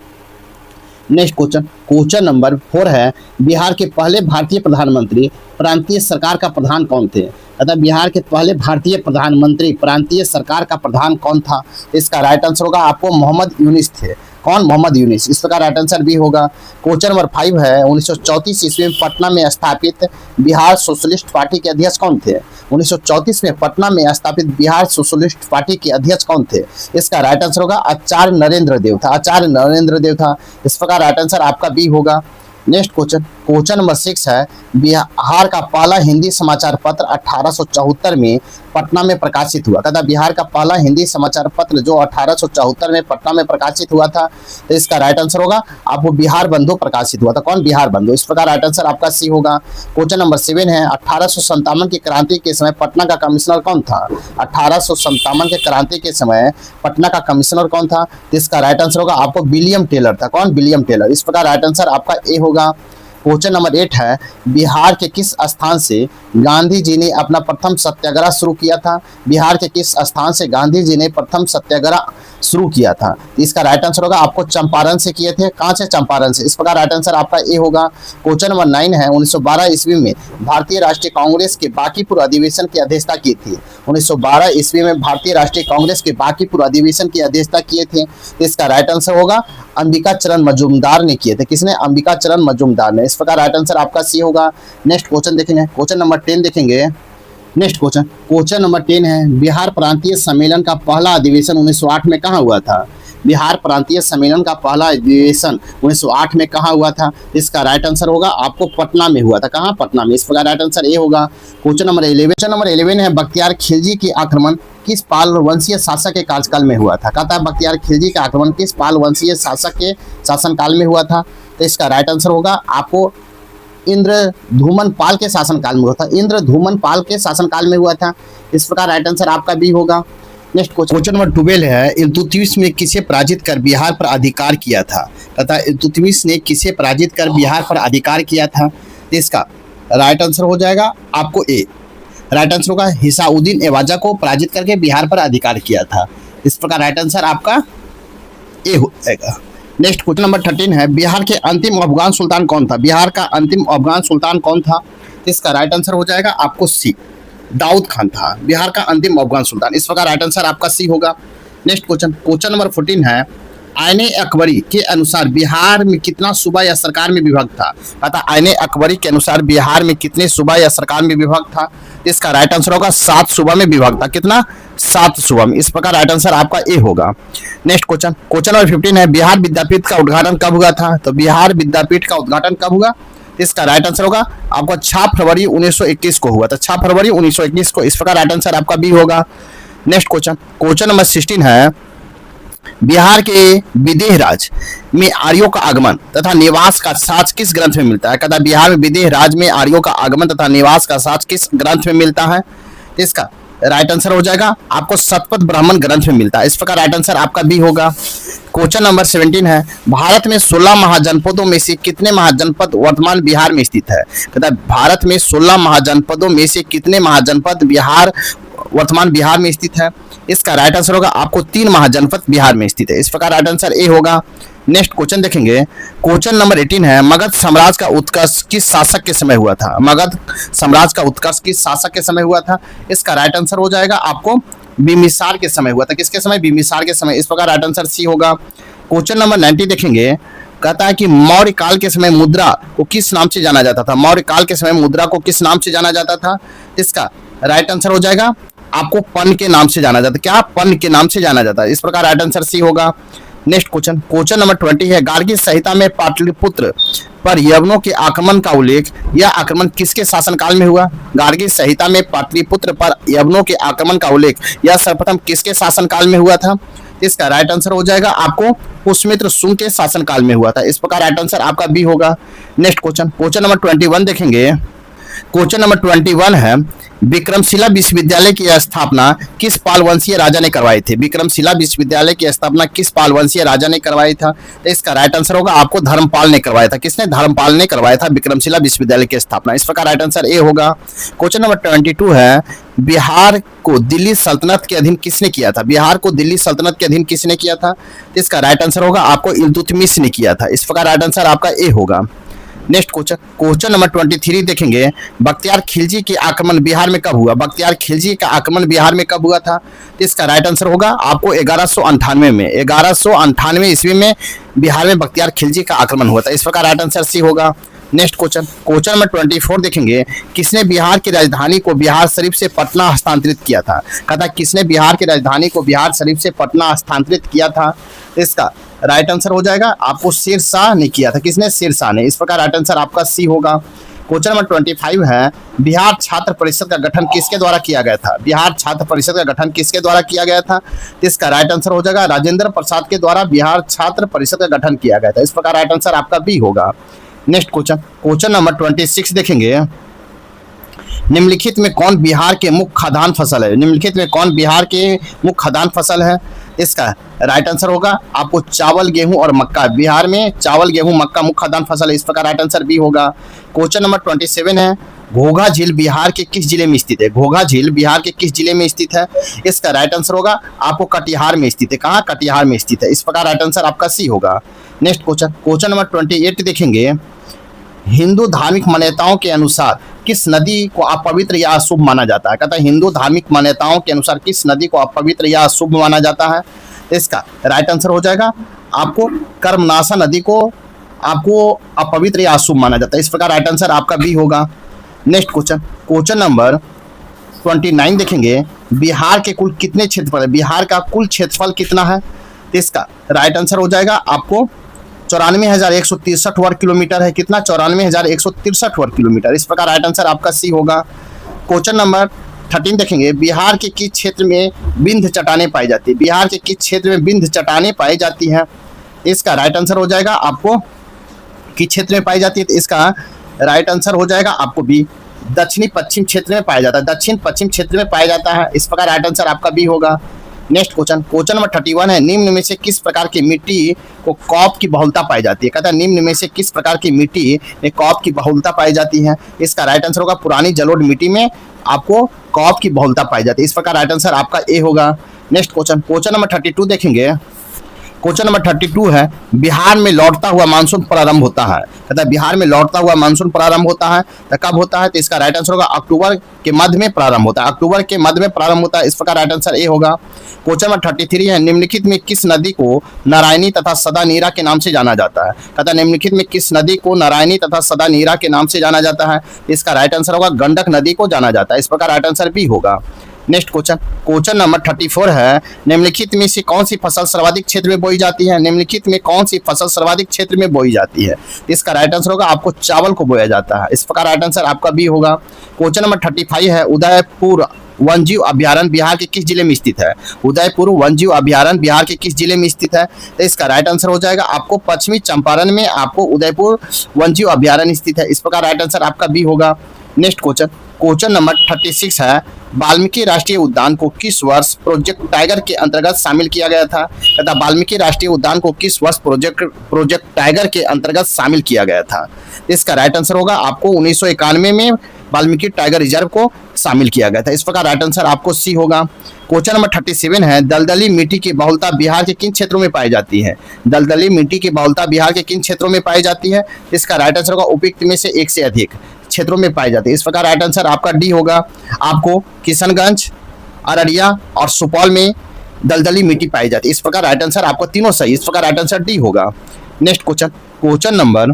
नेक्स्ट क्वेश्चन, क्वेश्चन नंबर 4 है, बिहार के पहले भारतीय प्रधानमंत्री प्रांतीय सरकार का प्रधान कौन थे? अतः बिहार के पहले भारतीय प्रधानमंत्री प्रांतीय सरकार का प्रधान कौन था? इसका राइट आंसर होगा आपको मोहम्मद यूनिस थे। कौन? मोहम्मद यूनिस। इस प्रकार राइट आंसर भी होगा। क्वेश्चन नंबर 5 है, 1934 ईस्वी में पटना में स्थापित बिहार सोशलिस्ट पार्टी के अध्यक्ष कौन थे? 1934 में पटना में स्थापित बिहार सोशलिस्ट पार्टी के अध्यक्ष कौन थे? इसका राइट आंसर होगा आचार्य नरेंद्र देव था। आचार्य नरेंद्र देव था। इस प्रकार राइट आंसर आपका बी होगा। नेक्स्ट क्वेश्चन, क्वेश्चन नंबर 6 है, बिहार का पहला हिंदी समाचार पत्र 1874 में पटना में प्रकाशित हुआ तथा बिहार का पहला हिंदी समाचार पत्र जो 1874 में पटना में प्रकाशित हुआ था, तो इसका राइट आंसर होगा आपको बिहार बंधु प्रकाशित हुआ था। कौन? बिहार बंधु। इस प्रकार राइट आंसर आपका सी होगा। क्वेश्चन नंबर 7 है, 1857 की क्रांति के समय पटना का कमिश्नर कौन था? 1857 के क्रांति के समय पटना का कमिश्नर कौन था? तो इसका राइट आंसर होगा आपको विलियम टेलर था। कौन? William Taylor. इस प्रकार राइट आंसर आपका ए होगा। क्वेश्चन नंबर 8 है, बिहार के किस स्थान से गांधी जी ने अपना प्रथम सत्याग्रह शुरू किया था? बिहार के किस स्थान से गांधी जी ने प्रथम सत्याग्रह शुरू किया था? इसका राइट आंसर होगा आपको चंपारण से किए थे। कहां से? चंपारण से। इस प्रकार राइट आंसर आपका ए होगा। क्वेश्चन नंबर 9 है, 1912 ईस्वी में भारतीय राष्ट्रीय कांग्रेस के बांकीपुर अधिवेशन की अध्यक्षता की थी। 1912 ईस्वी में भारतीय राष्ट्रीय कांग्रेस के बांकीपुर अधिवेशन की अध्यक्षता किए थे। इसका राइट आंसर होगा अंबिका चरण मजूमदार ने किए थे। किसने? अंबिका चरण मजूमदार ने। इस प्रकार राइट आंसर आपका सी होगा। नेक्स्ट क्वेश्चन देखेंगे, क्वेश्चन नंबर 10 देखेंगे। नेक्स्ट क्वेश्चन, क्वेश्चन नंबर 10 है, बिहार प्रांतीय सम्मेलन का पहला अधिवेशन 1908 में कहाँ हुआ था? बिहार प्रांतीय सम्मेलन का पहला अधिवेशन 1908 में कहाँ हुआ था? इसका राइट आंसर होगा आपको पटना में हुआ था। कहाँ? पटना में। इस प्रकार राइट आंसर ए होगा। क्वेश्चन नंबर 11 है, बख्तियार खिलजी की आक्रमण किस पाल वंशीय शासक के कार्यकाल में हुआ था? कहता है बख्तियार खिलजी का आक्रमण किस पाल वंशीय शासक के शासनकाल में हुआ था? तो इसका राइट आंसर होगा आपको इंद्रधूमन पाल के शासनकाल में हुआ था। इंद्रधूमन पाल के शासनकाल में हुआ था। इस प्रकार राइट आंसर आपका बी होगा। नेक्स्ट क्वेश्चन नंबर 12 है, इल्तुतमिश ने किसे पराजित कर बिहार पर अधिकार किया था? तथा इल्तुतमिश ने किसे पराजित कर बिहार पर अधिकार किया था? इसका राइट आंसर हो जाएगा आपको ए। राइट आंसर होगा हिसाउद्दीन एवाजा को पराजित करके बिहार पर अधिकार किया था। इस प्रकार राइट आंसर आपका ए हो जाएगा। नेक्स्ट क्वेश्चन नंबर 13 है, बिहार के अंतिम अफगान सुल्तान कौन था? बिहार का अंतिम अफगान सुल्तान कौन था? इसका राइट आंसर हो जाएगा आपको सी, दाऊद खान था बिहार का अंतिम अफगान सुल्तान। इस प्रकार राइट आंसर आपका सी होगा। नेक्स्ट क्वेश्चन, क्वेश्चन नंबर 14 है, आईने अकबरी के अनुसार बिहार में कितना सूबा या सरकार में विभक्त था? अतः आईने अकबरी के अनुसार बिहार में कितने सूबा या सरकार में विभक्त था? इसका राइट आंसर होगा 7 सूबा में विभक्त था। कितना? 7 सूबा में। इस प्रकार राइट आंसर आपका ए होगा। नेक्स्ट क्वेश्चन, क्वेश्चन नंबर 15 है, बिहार विद्यापीठ का उद्घाटन कब हुआ था? तो बिहार विद्यापीठ का उद्घाटन कब हुआ? इसका राइट आंसर होगा आपका 6 फरवरी 1921 को हुआ था। 6 फरवरी 1921 को। इस प्रकार राइट आंसर आपका बी होगा। नेक्स्ट क्वेश्चन, क्वेश्चन नंबर 16 है, बिहार के विदेह राज में आर्यों का आगमन तथा निवास का साक्ष्य किस ग्रंथ में मिलता है? कहता बिहार में विदेह राज में आर्यों का आगमन तथा निवास का साक्ष्य किस ग्रंथ में मिलता है? इसका राइट आंसर हो जाएगा आपको शतपथ ब्राह्मण ग्रंथ में मिलता है। इस प्रकार राइट आंसर आपका बी होगा। क्वेश्चन नंबर 17 है, भारत में 16 महाजनपदों में से कितने महाजनपद वर्तमान बिहार में स्थित है? कहता भारत में 16 महाजनपदों में से कितने महाजनपद वर्तमान बिहार में स्थित है? इसका राइट आंसर होगा आपको 3 महाजनपद बिहार में स्थित है। इस प्रकार राइट आंसर ए होगा। नेक्स्ट क्वेश्चन देखेंगे, क्वेश्चन नंबर 18 है, मगध साम्राज्य का उत्कर्ष किस शासक के समय हुआ था? मगध साम्राज्य का उत्कर्ष किस शासक के समय हुआ था? इसका राइट आंसर हो जाएगा आपको बिम्बिसार के समय हुआ था। किसके समय? बिम्बिसार के समय। इस प्रकार राइट आंसर सी होगा। क्वेश्चन नंबर 90 देखेंगे, कहता है कि मौर्य काल के समय मुद्रा को किस नाम से जाना जाता था? मौर्य काल के समय मुद्रा को किस नाम से जाना जाता था? इसका राइट आंसर हो जाएगा आपको पन के नाम से जाना जाता है। क्या? पन के नाम से जाना जाता है। इस प्रकार राइट आंसर सी होगा। नेक्स्ट क्वेश्चन, क्वेश्चन नंबर 20 है, गार्गी संहिता में पाटलिपुत्र पर यवनों के आक्रमण का उल्लेख, यह आक्रमण किसके शासनकाल में हुआ? गार्गी संहिता में पाटलिपुत्र पर यवनों के आक्रमण का उल्लेख यह सर्वप्रथम किसके शासनकाल में हुआ था? इसका राइट आंसर हो जाएगा आपको पुष्यमित्र शुंग के शासनकाल में हुआ था। इस प्रकार राइट आंसर आपका बी होगा। नेक्स्ट क्वेश्चन, क्वेश्चन नंबर 21 देखेंगे, क्वेश्चन नंबर 21 है, विक्रमशिला विश्वविद्यालय की स्थापना किस पाल वंशीय राजा ने करवाई थी? विक्रमशिला विश्वविद्यालय की स्थापना किस पाल वंशीय राजा ने करवाई था? तो इसका राइट आंसर होगा आपको धर्मपाल ने करवाया था। किसने? धर्मपाल ने करवाया था विक्रमशिला विश्वविद्यालय की स्थापना। इस प्रकार राइट आंसर ए होगा। क्वेश्चन नंबर 22 है, बिहार को दिल्ली सल्तनत के अधीन किसने किया था? बिहार को दिल्ली सल्तनत के अधीन किसने किया था? तो इसका राइट आंसर होगा आपको इल्तुतमिश ने किया था। इस प्रकार राइट आंसर आपका ए होगा। नेक्स्ट क्वेश्चन नंबर 23 देखेंगे, बख्तियार खिलजी के आक्रमण बिहार में कब हुआ? बख्तियार खिलजी का आक्रमण बिहार में कब हुआ था? तो इसका राइट आंसर होगा आपको 1198 में। 1198 ईस्वी में बिहार में बख्तियार खिलजी का आक्रमण हुआ था। इस प्रकार राइट आंसर सी होगा। नेक्स्ट क्वेश्चन नंबर 24 देखेंगे, किसने बिहार की राजधानी को बिहार शरीफ से पटना हस्तांतरित किया था? कहता किसने बिहार की राजधानी को बिहार शरीफ से पटना हस्तांतरित किया था? इसका राइट आंसर हो जाएगा आपको शेर शाह ने किया था। किसने? शेर शाह ने। इस प्रकार राइट आंसर आपका सी होगा। क्वेश्चन नंबर 25 है, बिहार छात्र परिषद का गठन किसके द्वारा किया गया था? बिहार छात्र परिषद का गठन किसके द्वारा किया गया था? तो इसका राइट आंसर हो जाएगा राजेंद्र प्रसाद के द्वारा बिहार छात्र परिषद का गठन किया गया था। इस प्रकार राइट आंसर आपका बी होगा। नेक्स्ट क्वेश्चन नंबर 26 देखेंगे, निम्नलिखित में कौन बिहार के मुख्य खाद्यान्न फसल है? निम्नलिखित में कौन बिहार के मुख्य खाद्यान्न फसल है? इसका राइट आंसर होगा आपको चावल, गेहूं और मक्का। बिहार में चावल, गेहूं, मक्का मुख्य खाद्यान्न फसल है। इस प्रकार राइट आंसर बी होगा। क्वेश्चन नंबर 27 है, घोघा झील बिहार के किस जिले में स्थित है? घोघा झील बिहार के किस जिले में स्थित है? इसका राइट आंसर होगा आपको कटिहार में स्थित है। कहाँ? कटिहार में स्थित है। इस प्रकार राइट आंसर आपका सी होगा। नेक्स्ट क्वेश्चन नंबर 28 देखेंगे, हिंदू धार्मिक मान्यताओं के अनुसार किस नदी को अपवित्र या अशुभ माना जाता है? कहता है हिंदू धार्मिक मान्यताओं के अनुसार किस नदी को अपवित्र या अशुभ माना जाता है? इसका राइट आंसर हो जाएगा आपको कर्मनाशा नदी को आपको अपवित्र या अशुभ माना जाता है। इस प्रकार राइट आंसर आपका बी होगा। नेक्स्ट क्वेश्चन नंबर 29 देखेंगे, बिहार के कुल कितने क्षेत्रफल है? बिहार का कुल क्षेत्रफल कितना है? इसका राइट आंसर हो जाएगा आपको 94,163 वर्ग किलोमीटर है। कितना? 94,163 वर्ग किलोमीटर। इस प्रकार राइट आंसर आपका सी होगा। क्वेश्चन नंबर 13 देखेंगे, बिहार के किस क्षेत्र में विंध्य चट्टानें पाई जाती है? बिहार के किस क्षेत्र में विंध्य चट्टानें पाई जाती हैं? इसका राइट आंसर हो जाएगा आपको किस क्षेत्र में पाई जाती है? तो इसका राइट आंसर हो जाएगा आपको बी, दक्षिणी पश्चिम क्षेत्र में पाया जाता है। दक्षिण पश्चिम क्षेत्र में पाया जाता है। इस प्रकार राइट आंसर आपका बी होगा। नेक्स्ट क्वेश्चन नंबर 31 है, निम्न में से किस प्रकार की मिट्टी को कॉप की बहुलता पाई जाती है? कहता है निम्न में से किस प्रकार की मिट्टी में कॉप की बहुलता पाई जाती है? इसका राइट आंसर होगा पुरानी जलोढ़ मिट्टी में आपको कॉप की बहुलता पाई जाती है। इस प्रकार राइट आंसर आपका ए होगा। नेक्स्ट क्वेश्चन नंबर 32 देखेंगे। क्वेश्चन नंबर 32 है, बिहार में लौटता हुआ मानसून प्रारंभ होता है। कहता है बिहार में लौटता हुआ मानसून प्रारंभ होता है तो कब होता है? तो इसका राइट आंसर होगा अक्टूबर के मध्य में प्रारंभ होता है। अक्टूबर के मध्य में प्रारंभ होता है। इस प्रकार राइट आंसर ए होगा। क्वेश्चन नंबर 33 है, निम्नलिखित में किस नदी को नारायणी तथा सदा नीरा के नाम से जाना जाता है? कहता है निम्नलिखित में किस नदी को नारायणी तथा सदा नीरा के नाम से जाना जाता है? इसका राइट आंसर होगा गंडक नदी को जाना जाता है। इस प्रकार राइट आंसर बी होगा। नेक्स्ट क्वेश्चन नंबर 34 है, निम्नलिखित में से कौन सी फसल सर्वाधिक क्षेत्र में बोई जाती है? निम्नलिखित में कौन सी फसल सर्वाधिक क्षेत्र में बोई जाती है? इसका राइट आंसर होगा आपको चावल को बोया जाता है। इस प्रकार राइट आंसर आपका बी होगा। क्वेश्चन नंबर 35 है, उदयपुर वन्यजीव अभ्यारण्य बिहार के किस जिले में स्थित है? उदयपुर वन्यजीव अभ्यारण्य बिहार के किस जिले में स्थित है? तो इसका राइट आंसर हो जाएगा आपको पश्चिमी चंपारण में आपको उदयपुर वन्यजीव अभ्यारण्य स्थित है। इस प्रकार राइट आंसर आपका बी होगा। नेक्स्ट क्वेश्चन नंबर 36 है, वाल्मीकि राष्ट्रीय उद्यान को किस वर्ष प्रोजेक्ट टाइगर के अंतर्गत शामिल किया गया था? तथा वाल्मीकि राष्ट्रीय उद्यान को किस वर्ष प्रोजेक्ट टाइगर के अंतर्गत शामिल किया गया था? इसका राइट आंसर होगा आपको 1991 में वाल्मीकि टाइगर रिजर्व को शामिल किया गया था। इस प्रकार राइट आंसर आपको सी होगा। क्वेश्चन नंबर 37 है, दलदली मिट्टी की बहुलता बिहार के किन क्षेत्रों में पाई जाती है? दलदली मिट्टी की बहुलता बिहार के किन क्षेत्रों में पाई जाती है? इसका राइट आंसर होगा उपयुक्त में से एक से अधिक क्षेत्रों में पाई जाती है। इस प्रकार राइट आंसर आपका डी होगा। आपको किशनगंज, अररिया और सुपौल में दलदली मिट्टी पाई जाती है। इस प्रकार राइट आंसर आपको तीनों सही। इस प्रकार राइट आंसर डी होगा। नेक्स्ट क्वेश्चन नंबर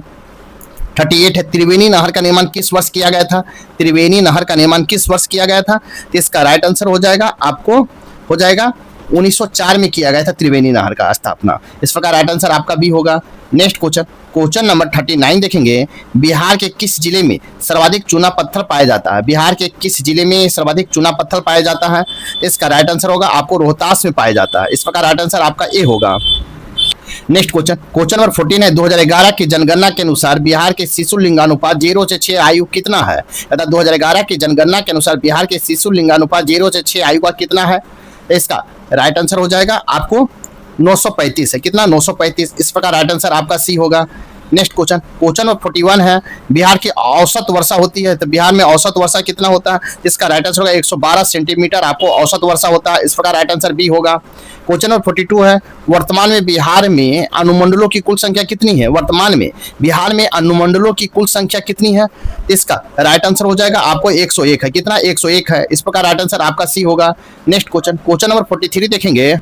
38 है, त्रिवेणी नहर का निर्माण किस वर्ष किया गया था? त्रिवेणी नहर का निर्माण किस वर्ष किया गया था? तो इसका राइट आंसर हो जाएगा आपको हो जाएगा 1904 में किया गया था त्रिवेणी नहर का स्थापना। इस प्रकार राइट आंसर आपका भी होगा। नेक्स्ट क्वेश्चन नंबर 39 देखेंगे, बिहार के किस जिले में सर्वाधिक चूना पत्थर पाया जाता है? बिहार के किस जिले में सर्वाधिक चूना पत्थर पाया जाता है? इसका राइट आंसर होगा आपको रोहतास में पाया जाता है। इस प्रकार राइट आंसर आपका ए होगा। नेक्स्ट क्वेश्चन नंबर 14 है 2011 की जनगणना के अनुसार बिहार के शिशु लिंगानुपात 0 से 6 आयु कितना है। अर्थात 2011 की जनगणना के अनुसार बिहार के शिशु लिंगानुपात 0 से 6 आयु का कितना है। इसका राइट आंसर हो जाएगा आपको 935 है। कितना 935। इस प्रकार राइट आंसर आपका सी होगा। नेक्स्ट क्वेश्चन नंबर 41 है बिहार की औसत वर्षा होती है तो बिहार में औसत वर्षा कितना होता है। इसका राइट आंसर होगा 112 सेंटीमीटर आपको औसत वर्षा होता है। इस प्रकार राइट आंसर बी होगा। क्वेश्चन नंबर 42 है वर्तमान में बिहार में अनुमंडलों की कुल संख्या कितनी है। वर्तमान में बिहार में अनुमंडलों की कुल संख्या कितनी है। इसका राइट आंसर हो जाएगा आपको 101 है। कितना 101 है। इस प्रकार राइट आंसर आपका सी होगा। नेक्स्ट क्वेश्चन नंबर 43 देखेंगे।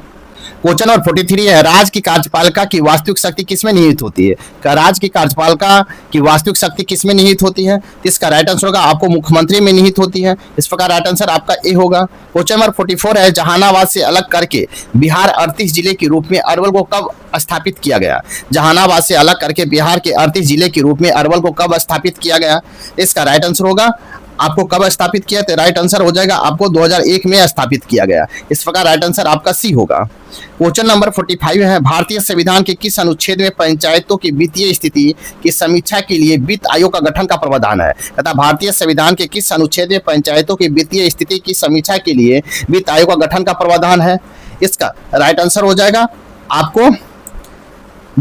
क्वेश्चन नंबर 43 है राज्य की कार्यपालिका की वास्तविक शक्ति किसमें निहित होती है। राज्य की कार्यपालिका की वास्तविक शक्ति किसमें निहित होती है। इसका राइट आंसर होगा आपको मुख्यमंत्री में निहित होती है। इस प्रकार राइट आंसर आपका ए होगा। क्वेश्चन नंबर 44 है जहानाबाद से अलग करके बिहार 38 जिले के रूप में अरवल को कब स्थापित किया गया। जहानाबाद से अलग करके बिहार के 38 जिले के रूप में अरवल को कब स्थापित किया गया। इसका राइट आंसर होगा आपको कब स्थापित किया तो राइट आंसर हो जाएगा आपको 2001 में स्थापित किया गया। इस प्रकार राइट आंसर आपका सी होगा। क्वेश्चन नंबर 45 है भारतीय संविधान के किस अनुच्छेद में पंचायतों की वित्तीय स्थिति की समीक्षा के लिए वित्त आयोग का गठन का प्रावधान है। तथा भारतीय संविधान के किस अनुच्छेद में पंचायतों की वित्तीय स्थिति की समीक्षा के लिए वित्त आयोग का गठन का प्रावधान है। इसका राइट आंसर हो जाएगा आपको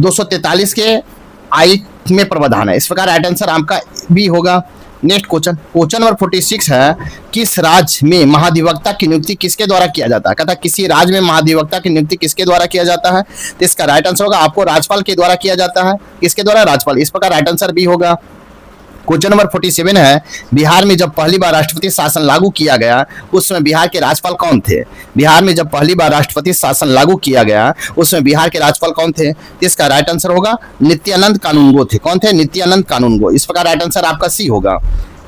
243 के आई में प्रावधान है। इस प्रकार राइट आंसर आपका बी होगा। नेक्स्ट क्वेश्चन नंबर 46 है किस राज्य में महाधिवक्ता की नियुक्ति किसके द्वारा किया जाता है। कहता किसी राज्य में महाधिवक्ता की नियुक्ति किसके द्वारा किया जाता है। तो इसका राइट आंसर होगा आपको राज्यपाल के द्वारा किया जाता है। किसके द्वारा राज्यपाल। इस प्रकार राइट आंसर बी होगा। क्वेश्चन नंबर 47 है बिहार में जब पहली बार राष्ट्रपति शासन लागू किया गया उस समय बिहार के राज्यपाल कौन थे। बिहार में जब पहली बार राष्ट्रपति शासन लागू किया गया उस समय बिहार के राज्यपाल कौन थे। इसका राइट आंसर होगा नित्यानंद कानूनगो थे। कौन थे। नित्यानंद कानूनगो। इस प्रकार राइट आंसर आपका सी होगा।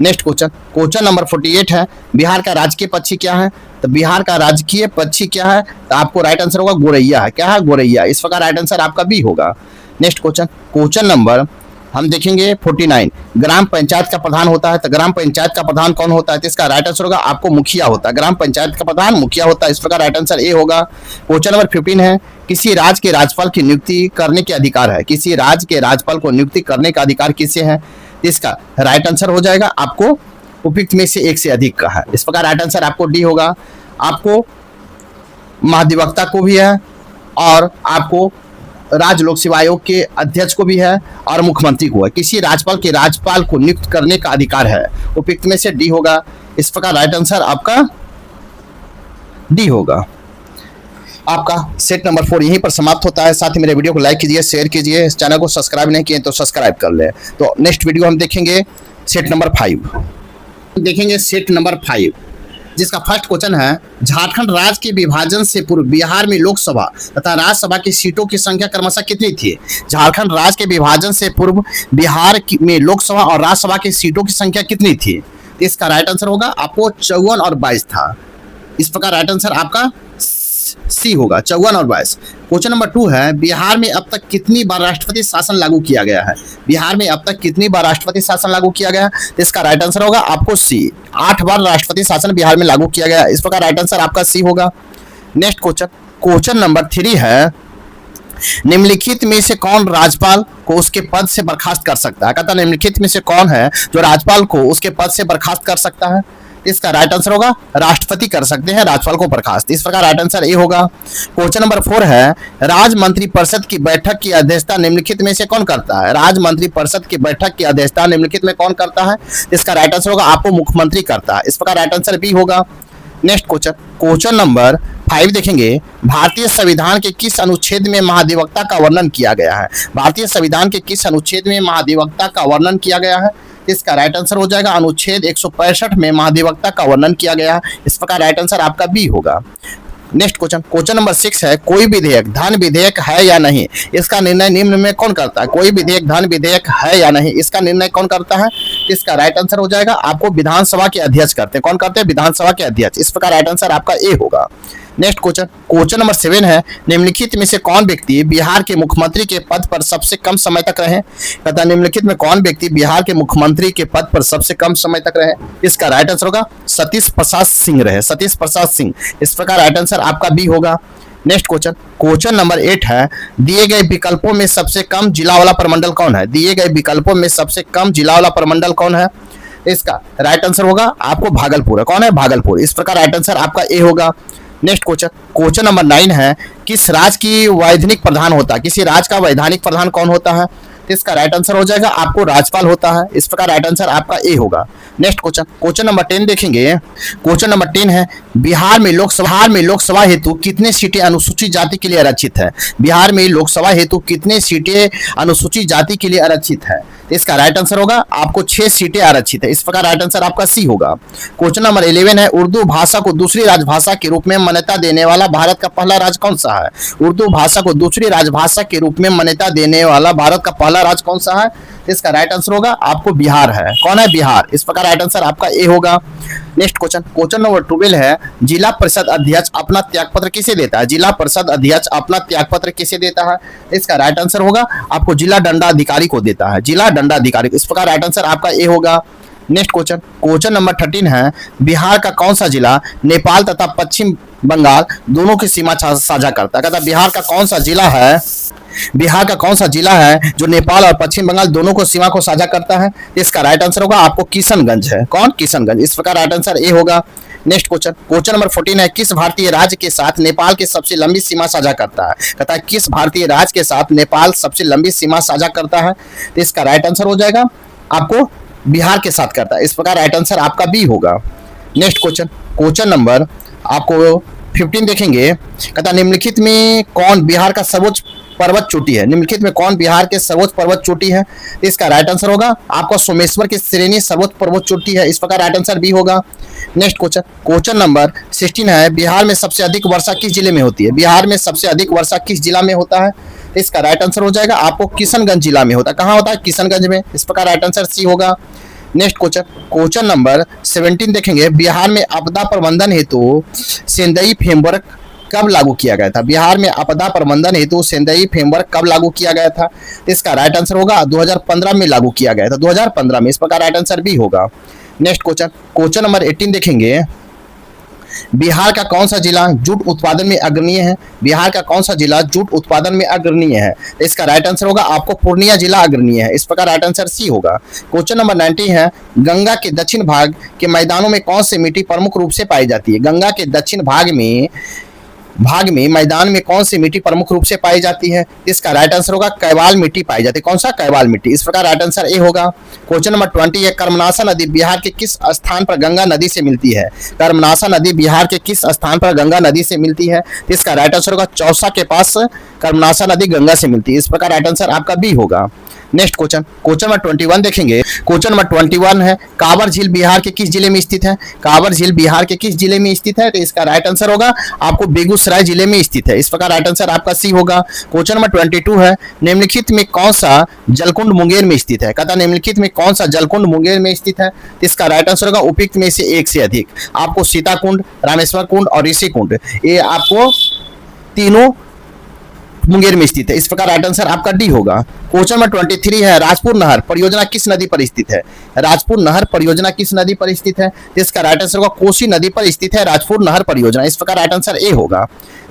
नेक्स्ट क्वेश्चन नंबर 48 है बिहार का राजकीय पक्षी क्या है। तो बिहार का राजकीय पक्षी क्या है तो आपको राइट आंसर होगा गोरैया है। क्या है गोरैया। इस प्रकार राइट आंसर आपका बी होगा। नेक्स्ट क्वेश्चन नंबर हम देखेंगे 49 ग्राम पंचायत का प्रधान होता है तो ग्राम पंचायत का प्रधान कौन होता है। तो इसका राइट आंसर होगा आपको मुखिया होता है। ग्राम पंचायत का प्रधान मुखिया होता है। इस प्रकार राइट आंसर ए होगा। क्वेश्चन नंबर 15 है किसी राज्य के राज्यपाल की नियुक्ति करने के अधिकार है। किसी राज्य के राज्यपाल को नियुक्ति करने का अधिकार किसे है। इसका राइट आंसर हो जाएगा आपको उपयुक्त में से एक से अधिक का है। इस प्रकार राइट आंसर आपको डी होगा। आपको महाधिवक्ता को भी है और आपको राज्य लोक सेवा आयोग के अध्यक्ष को भी है और मुख्यमंत्री को है। किसी राज्यपाल के राज्यपाल को नियुक्त करने का अधिकार है। उपयुक्त में से डी होगा। इस प्रकार राइट आंसर आपका डी होगा। आपका सेट नंबर 4 यहीं पर समाप्त होता है। साथ ही मेरे वीडियो को लाइक कीजिए, शेयर कीजिए। इस चैनल को सब्सक्राइब नहीं किए तो सब्सक्राइब कर ले। तो नेक्स्ट वीडियो हम देखेंगे सेट नंबर 5 देखेंगे। सेट नंबर 5 जिसका फर्स्ट क्वेश्चन है झारखंड राज्य के विभाजन से पूर्व बिहार में लोकसभा तथा राज्यसभा की सीटों की संख्या क्रमशः कितनी थी। झारखंड राज्य के विभाजन से पूर्व बिहार में लोकसभा और राज्यसभा की सीटों की संख्या कितनी थी। इसका राइट आंसर होगा आपको 54 और 22 था। इस प्रकार राइट आंसर आपका सी होगा 54 और 22। क्वेश्चन नंबर 2 है बिहार में अब तक कितनी बार राष्ट्रपति शासन लागू किया गया है। बिहार में अब तक कितनी बार राष्ट्रपति शासन लागू किया गया। तो इसका राइट आंसर होगा आपको सी 8 बार राष्ट्रपति शासन बिहार में लागू किया गया। इस प्रकार राइट आंसर आपका सी होगा। नेक्स्ट क्वेश्चन नंबर 3 है निम्नलिखित में से कौन राज्यपाल को उसके पद से बर्खास्त कर सकता है। कहता निम्नलिखित में से कौन है जो राज्यपाल को उसके पद से बर्खास्त कर सकता है। इसका राइट आंसर होगा राष्ट्रपति कर सकते हैं राज्यपाल को बर्खास्त। इस प्रकार राइट आंसर ए होगा। क्वेश्चन नंबर 4 है राज्य मंत्री परिषद की बैठक की अध्यक्षता निम्नलिखित में से कौन करता है। राज्य मंत्री परिषद की बैठक की अध्यक्षता निम्नलिखित में कौन करता है। इसका राइट आंसर होगा आपको मुख्यमंत्री करता है। इस प्रकार राइट आंसर बी होगा। नेक्स्ट क्वेश्चन नंबर 5 देखेंगे भारतीय संविधान के किस अनुच्छेद में महाधिवक्ता का वर्णन किया गया है। भारतीय संविधान के किस अनुच्छेद में महाधिवक्ता का वर्णन किया गया है। इसका राइट आंसर हो जाएगा अनुच्छेद 165 में महाधिवक्ता का वर्णन किया गया है। इस प्रकार राइट आंसर आपका बी होगा। नेक्स्ट क्वेश्चन नंबर 6 है कोई विधेयक धन विधेयक है या नहीं। इसका निर्णय निम्न में कौन करता है। कोई विधेयक धन विधेयक है या नहीं इसका निर्णय कौन करता है। इसका राइट आंसर हो जाएगा आपको विधानसभा के अध्यक्ष करते हैं। कौन करते हैं विधानसभा के अध्यक्ष। इस प्रकार राइट आंसर आपका ए होगा। नेक्स्ट क्वेश्चन नंबर 7 है निम्नलिखित में से कौन व्यक्ति बिहार के मुख्यमंत्री के पद पर सबसे कम समय तक रहे। कहता निम्नलिखित में कौन व्यक्ति बिहार के मुख्यमंत्री के पद पर सबसे कम समय तक रहे। इसका राइट आंसर होगा सतीश प्रसाद सिंह रहे। सतीश प्रसाद सिंह। इस प्रकार राइट आंसर आपका बी होगा। नेक्स्ट क्वेश्चन, क्वेश्चन नंबर 8 है, दिए गए विकल्पों में सबसे कम जिला वाला प्रमंडल कौन है? दिए गए विकल्पों में सबसे कम जिला वाला प्रमंडल कौन है? इसका राइट आंसर होगा आपको भागलपुर है। कौन है? भागलपुर। इस प्रकार राइट आंसर आपका ए होगा। नेक्स्ट क्वेश्चन, क्वेश्चन नंबर 9 है, किस राज्य की वैधानिक प्रधान होता है? किसी राज्य का वैधानिक प्रधान कौन होता है? तो इसका राइट आंसर हो जाएगा आपको राज्यपाल होता है। इस प्रकार राइट आंसर आपका ए होगा। नेक्स्ट क्वेश्चन, क्वेश्चन नंबर 10 देखेंगे। क्वेश्चन नंबर 10 है, बिहार में लोकसभा हेतु कितने सीटें अनुसूचित जाति के लिए आरक्षित है? बिहार में लोकसभा हेतु कितने सीटें अनुसूचित जाति के लिए आरक्षित है? इसका राइट आंसर होगा आपको 6 सीटें आरक्षित है। इस प्रकार राइट आंसर आपका सी होगा। क्वेश्चन नंबर 11 है, उर्दू भाषा को दूसरी राजभाषा के रूप में मान्यता देने वाला भारत का पहला राज्य कौन सा है? उर्दू भाषा को दूसरी राजभाषा के रूप में मान्यता देने वाला भारत का पहला राज्य कौन सा है? इसका राइट आंसर होगा आपको बिहार है। कौन है? बिहार। इस प्रकार राइट आंसर आपका ए होगा। नेक्स्ट क्वेश्चन, क्वेश्चन नंबर 12 है, जिला परिषद अध्यक्ष अपना त्यागपत्र किसे देता है? जिला परिषद अध्यक्ष अपना त्यागपत्र किसे देता है? इसका राइट आंसर होगा आपको जिला दंडाधिकारी को देता है। जिला दंडाधिकारी। इस प्रकार राइट आंसर आपका ए होगा। नेक्स्ट क्वेश्चन, क्वेश्चन नंबर 13 है, बिहार का कौन सा जिला नेपाल तथा पश्चिम बंगाल दोनों की सीमा साझा करता है? कहता बिहार का कौन सा जिला है, बिहार का कौन सा जिला है जो नेपाल और पश्चिम बंगाल दोनों को सीमा को साझा करता है? इसका राइट आंसर होगा आपको किशनगंज है। कौन? किशनगंज। इस प्रकार राइट आंसर ए होगा। नेक्स्ट क्वेश्चन, क्वेश्चन नंबर 14 है, किस भारतीय राज्य के साथ नेपाल की सबसे लंबी सीमा साझा करता है? कहता है किस भारतीय राज्य के साथ नेपाल सबसे लंबी सीमा साझा करता है? तो इसका राइट आंसर हो जाएगा आपको बिहार के साथ करता है। इस प्रकार राइट आंसर आपका बी होगा। नेक्स्ट क्वेश्चन, क्वेश्चन नंबर आपको 15 देखेंगे। कहता निम्नलिखित में कौन बिहार का सर्वोच्च पर्वत चोटी है? निम्नलिखित में कौन बिहार के सर्वोच्च पर्वत चोटी है? इसका राइट आंसर होगा आपको सोमेश्वर की श्रेणी सर्वोच्च पर्वत चोटी है। इस प्रकार राइट आंसर बी होगा। नेक्स्ट क्वेश्चन, क्वेश्चन नंबर 16 है, बिहार में सबसे अधिक वर्षा किस जिले में होती है? बिहार में सबसे अधिक वर्षा किस जिला में होता है? इसका राइट आंसर हो जाएगा आपको किशनगंज जिला में होता है। कहाँ होता है? किशनगंज में। इस प्रकार राइट आंसर सी होगा। नेक्स्ट क्वेश्चन, क्वेश्चन नंबर 17 देखेंगे, बिहार में आपदा प्रबंधन हेतु सेंदई फ्रेमवर्क कब लागू किया गया था? बिहार में आपदा प्रबंधन हेतु सेंदई फ्रेमवर्क कब लागू किया गया था? इसका राइट आंसर होगा 2015 में लागू किया गया था। 2015 में। इस प्रकार राइट आंसर भी होगा। नेक्स्ट क्वेश्चन, क्वेश्चन नंबर 18 देखेंगे, बिहार का कौन सा जिला जूट उत्पादन में अग्रणीय है? बिहार का कौन सा जिला जूट उत्पादन में अग्रणीय है? इसका राइट आंसर होगा आपको पूर्णिया जिला अग्रणीय है। इस प्रकार राइट आंसर सी होगा। क्वेश्चन नंबर 19 है, गंगा के दक्षिण भाग के मैदानों में कौन सी मिट्टी प्रमुख रूप से पाई जाती है? गंगा के दक्षिण भाग में मैदान में कौन सी मिट्टी प्रमुख रूप से पाई जाती है? इसका राइट आंसर होगा कैवाल मिट्टी पाई जाती है। कौन सा? कैवाल मिट्टी। इस प्रकार राइट आंसर ए होगा। क्वेश्चन नंबर 20 है, कर्मनाशा नदी बिहार के किस स्थान पर गंगा नदी से मिलती है? कर्मनाशा नदी बिहार के किस स्थान पर गंगा नदी से मिलती है? इसका राइट आंसर होगा चौसा के पास कर्मनाशा नदी गंगा से मिलती है। इस प्रकार राइट आंसर आपका बी होगा। नेक्स्ट क्वेश्चन, क्वेश्चन नंबर 21 देखेंगे। क्वेश्चन नंबर 21 है, कांवर झील बिहार के किस जिले में स्थित है? कांवर झील बिहार के किस जिले में स्थित है? तो इसका राइट आंसर होगा आपको बेगूसराय जिले में स्थित है। इस प्रकार राइट आंसर आपका सी होगा। क्वेश्चन नंबर 22 है, निम्नलिखित में कौन सा जलकुंड मुंगेर में स्थित है? कहता निम्नलिखित में कौन सा जलकुंड मुंगेर में स्थित है? इसका राइट आंसर होगा उपयुक्त में से एक से अधिक। आपको सीता कुंड, रामेश्वर कुंड और ऋषि कुंड, ये आपको तीनों मुंगेर में स्थित है। इस प्रकार राइट आंसर आपका डी होगा। क्वेश्चन नंबर 23 है, राजपुर नहर परियोजना किस नदी पर स्थित है? राजपुर नहर परियोजना किस नदी पर स्थित है? इसका राइट आंसर होगा कोसी नदी पर स्थित है राजपुर नहर परियोजना। इस प्रकार राइट आंसर ए होगा।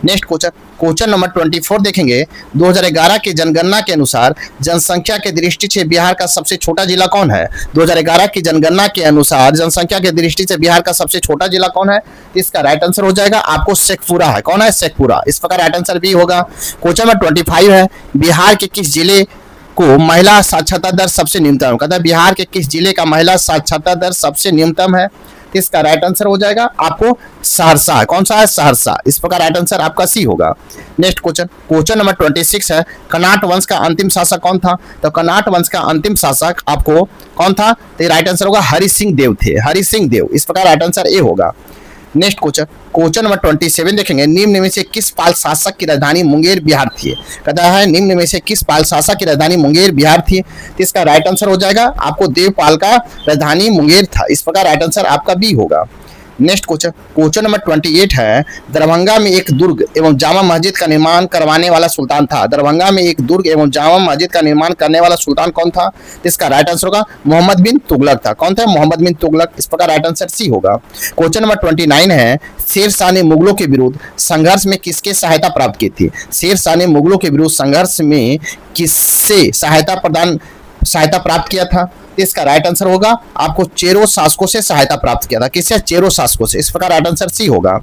नेक्स्ट क्वेश्चन, क्वेश्चन नंबर 24 देखेंगे। 2011 की जनगणना के अनुसार जनसंख्या के दृष्टि से बिहार का सबसे छोटा जिला कौन है? 2011 की जनगणना के अनुसार जनसंख्या के दृष्टि से बिहार का सबसे छोटा जिला कौन है? इसका राइट आंसर हो जाएगा आपको शेखपुरा है। कौन है? शेखपुरा। इस प्रकार राइट आंसर भी होगा। क्वेश्चन नंबर 25 है, बिहार के किस जिले को महिला साक्षरता दर सबसे न्यूनतम? कहता है बिहार के किस जिले का महिला साक्षरता दर सबसे न्यूनतम है? इसका राइट आंसर हो जाएगा आपको सहरसा। कौन सा है? सहरसा। इस प्रकार राइट आंसर आपका सी होगा। नेक्स्ट क्वेश्चन, क्वेश्चन नंबर 26 है, कनाट वंश का अंतिम शासक कौन था? तो कनाट वंश का अंतिम शासक आपको कौन था? तो राइट आंसर होगा हरि सिंह देव थे। हरि सिंह देव। इस प्रकार राइट आंसर ए होगा। नेक्स्ट क्वेश्चन, क्वेश्चन नंबर 27 देखेंगे। निम्न में से किस पाल शासक की राजधानी मुंगेर बिहार थी? कहता है निम्न में से किस पाल शासक की राजधानी मुंगेर बिहार थी? तो इसका राइट आंसर हो जाएगा आपको देवपाल का राजधानी मुंगेर था। इस प्रकार राइट आंसर आपका बी होगा। नेक्स्ट क्वेश्चन नंबर 28 है, दरभंगा में एक दुर्ग एवं जामा मस्जिद का निर्माण करवाने वाला सुल्तान था। दरभंगा में एक दुर्ग एवं जामा मस्जिद का निर्माण करने वाला सुल्तान कौन था? इसका राइट आंसर होगा मोहम्मद बिन तुगलक था। कौन था? मोहम्मद बिन तुगलक। इस प्रकार राइट आंसर सी होगा। क्वेश्चन नंबर 29 है, शेर शाह ने मुगलों के विरुद्ध संघर्ष में किसके सहायता प्राप्त की थी? शेर शाह ने मुगलों के विरुद्ध संघर्ष में किससे सहायता प्राप्त किया था? इसका राइट आंसर होगा आपको चेरो शासकों से सहायता प्राप्त किया था। किससे? चेरो शासकों से। इस प्रकार राइट आंसर सी होगा।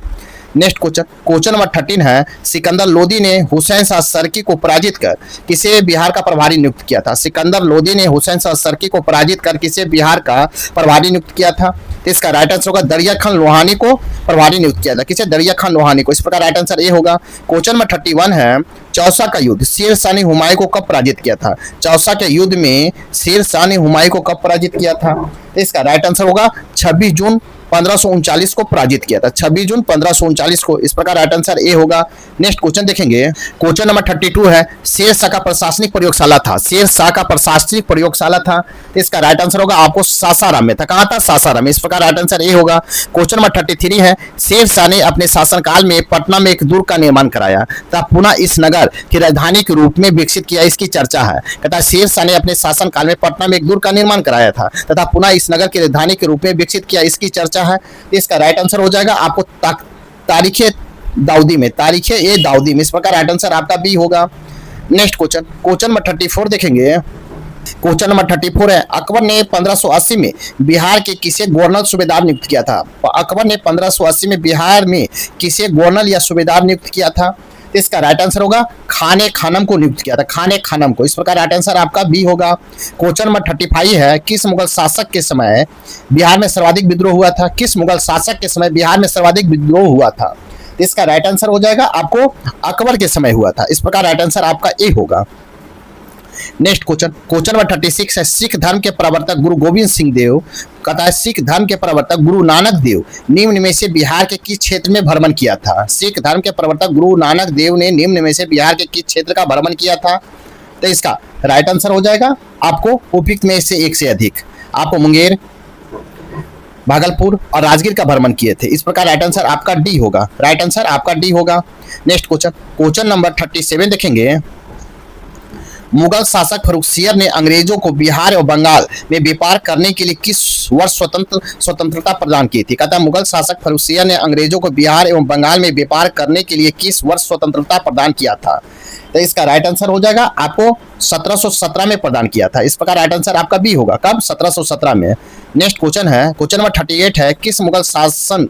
नेक्स्ट क्वेश्चन नंबर 13 है, सिकंदर लोदी ने हुसैन शाह सरकी को पराजित कर किसे बिहार का प्रभारी नियुक्त किया था? सिकंदर लोदी ने हुसैन शाह सरकी को पराजित कर किसे बिहार का प्रभारी नियुक्त किया था? इसका राइट आंसर होगा दरिया खान लोहानी को प्रभारी नियुक्त किया था। किसे? दरिया खान लोहानी को। इस प्रकार राइट आंसर ए होगा। क्वेश्चन नंबर 31 है, चौसा का युद्ध शेर शाह ने हुमायूं को कब पराजित किया था? चौसा के युद्ध में शेर शाह ने हुमायूं को कब पराजित किया था? इसका राइट आंसर होगा 26 जून 1539 को पराजित किया था। 26 जून 1539 को। इस प्रकार राइट आंसर ए होगा। नेक्स्ट क्वेश्चन देखेंगे, क्वेश्चन नंबर 32 है, शेर शाह का प्रशासनिक प्रयोगशाला था। शेर शाह का प्रशासनिक प्रयोगशाला था। इसका राइट आंसर होगा आपको सासाराम में था। कहां था? सासाराम में। इस प्रकार राइट आंसर ए होगा। क्वेश्चन नंबर 33 है, शेर शाह ने अपने शासनकाल में पटना में एक दुर्ग का निर्माण कराया तथा पुनः इस नगर की राजधानी के रूप में विकसित किया। इसकी चर्चा है। कहता है शेर शाह ने अपने शासनकाल में पटना में एक दुर्ग का निर्माण कराया था तथा पुनः इस नगर की राजधानी के रूप में विकसित किया। इसकी चर्चा है। इसका राइट आंसर हो जाएगा आपको तारीखे दाऊदी में। तारीखे ए दाऊदी में। इस प्रकार राइट आंसर आपका बी होगा। नेक्स्ट क्वेश्चन नंबर 34 देखेंगे। क्वेश्चन नंबर 34 है, अकबर ने 1580 में बिहार के किसे गवर्नर सूबेदार नियुक्त किया था? अकबर ने 1580 में बिहार में किसे गवर्नर या सूबेदार नियुक्त किया था? इसका राइट आंसर होगा खाने खानम को नियुक्त किया था। खाने खानम को। इस प्रकार राइट आंसर आपका बी होगा। क्वेश्चन नंबर 35 है, किस मुगल शासक के समय बिहार में सर्वाधिक विद्रोह हुआ था? किस मुगल शासक के समय बिहार में सर्वाधिक विद्रोह हुआ था? इसका राइट आंसर हो जाएगा आपको अकबर के समय हुआ था। इस प्रकार राइट आंसर आपका ए होगा। नेक्स्ट क्वेश्चन नंबर 36 है, सिख धर्म के प्रवर्तक गुरु गोविंद सिंह देव कहता है सिख धर्म के प्रवर्तक गुरु नानक देव निम्न में से बिहार के किस क्षेत्र में भ्रमण किया था? सिख धर्म के प्रवर्तक गुरु नानक देव ने निम्न में से बिहार के किस क्षेत्र का भ्रमण किया था? तो इसका राइट आंसर हो जाएगा आपको उपयुक्त में से एक से अधिक। आपको मुंगेर, भागलपुर और राजगीर का भ्रमण किए थे। इस प्रकार राइट आंसर आपका डी होगा। राइट आंसर आपका डी होगा। नेक्स्ट क्वेश्चन नंबर 37 देखेंगे। मुगल शासक फर्रुखसियर ने अंग्रेजों को बिहार और बंगाल में व्यापार करने के लिए किस वर्ष स्वतंत्रता प्रदान की थी? कहता है मुगल शासक फर्रुखसियर ने अंग्रेजों को बिहार एवं बंगाल में व्यापार करने के लिए किस वर्ष स्वतंत्रता प्रदान किया था? तो इसका राइट आंसर हो जाएगा आपको 1717 में प्रदान किया था। इस प्रकार राइट आंसर आपका बी होगा। कब? 1717 में। नेक्स्ट क्वेश्चन नंबर 38 है, किस मुगल शासन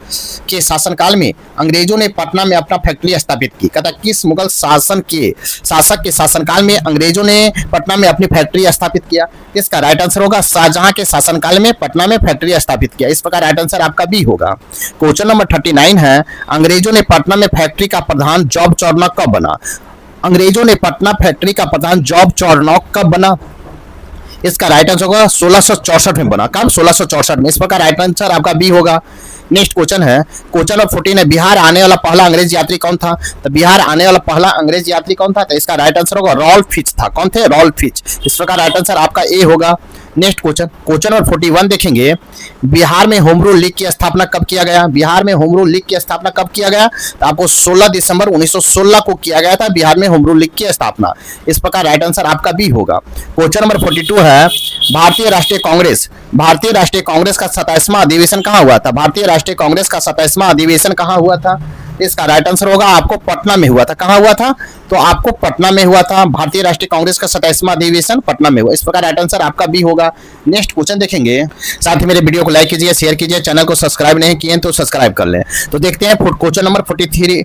के शासनकाल में अंग्रेजों ने पटना में अपना फैक्ट्री स्थापित की? कहता है किस मुगल शासक के शासनकाल में अंग्रेजों ने पटना में अपनी फैक्ट्री स्थापित किया? इसका राइट आंसर होगा शाहजहां के शासनकाल में पटना में फैक्ट्री स्थापित किया। इस प्रकार राइट आंसर आपका बी होगा। क्वेश्चन नंबर 39 है, अंग्रेजों ने पटना में फैक्ट्री का प्रधान जॉब चौरनॉक कब बना? अंग्रेजों ने पटना फैक्ट्री का प्रधान जॉब चौरनॉक कब बना? इसका राइट आंसर होगा 1664 में बना। कब? 1664 में। इस प्रकार राइट आंसर आपका बी होगा। नेक्स्ट क्वेश्चन नंबर 14 है, बिहार आने वाला पहला अंग्रेज यात्री कौन था? तो बिहार आने वाला पहला अंग्रेज यात्री कौन था? तो इसका राइट आंसर होगा रॉल्फ फिच था। कौन थे? Ralph Fitch. इस प्रकार राइट आंसर आपका ए होगा। नेक्स्ट क्वेश्चन नंबर 41 देखेंगे। बिहार में होम रूल लीग की स्थापना कब किया गया? बिहार में होम रूल लीग की स्थापना कब किया गया? तो आपको 16 दिसंबर 1916 को किया गया था बिहार में होम रूल लीग की स्थापना। इस प्रकार राइट आंसर आपका बी होगा। क्वेश्चन नंबर 42 है, भारतीय राष्ट्रीय कांग्रेस का 27वां अधिवेशन कहाँ हुआ था? भारतीय राष्ट्रीय कांग्रेस का 27वां अधिवेशन कहाँ हुआ था? इसका राइट आंसर होगा आपको पटना में हुआ था। कहाँ हुआ था? तो आपको पटना में हुआ था। भारतीय राष्ट्रीय कांग्रेस का 27वां अधिवेशन पटना में हुआ। इस प्रकार राइट आंसर आपका बी होगा। नेक्स्ट क्वेश्चन देखेंगे। साथ ही मेरे वीडियो को लाइक कीजिए, शेयर कीजिए, चैनल को सब्सक्राइब नहीं किए तो सब्सक्राइब कर लें। तो देखते हैं क्वेश्चन नंबर 43,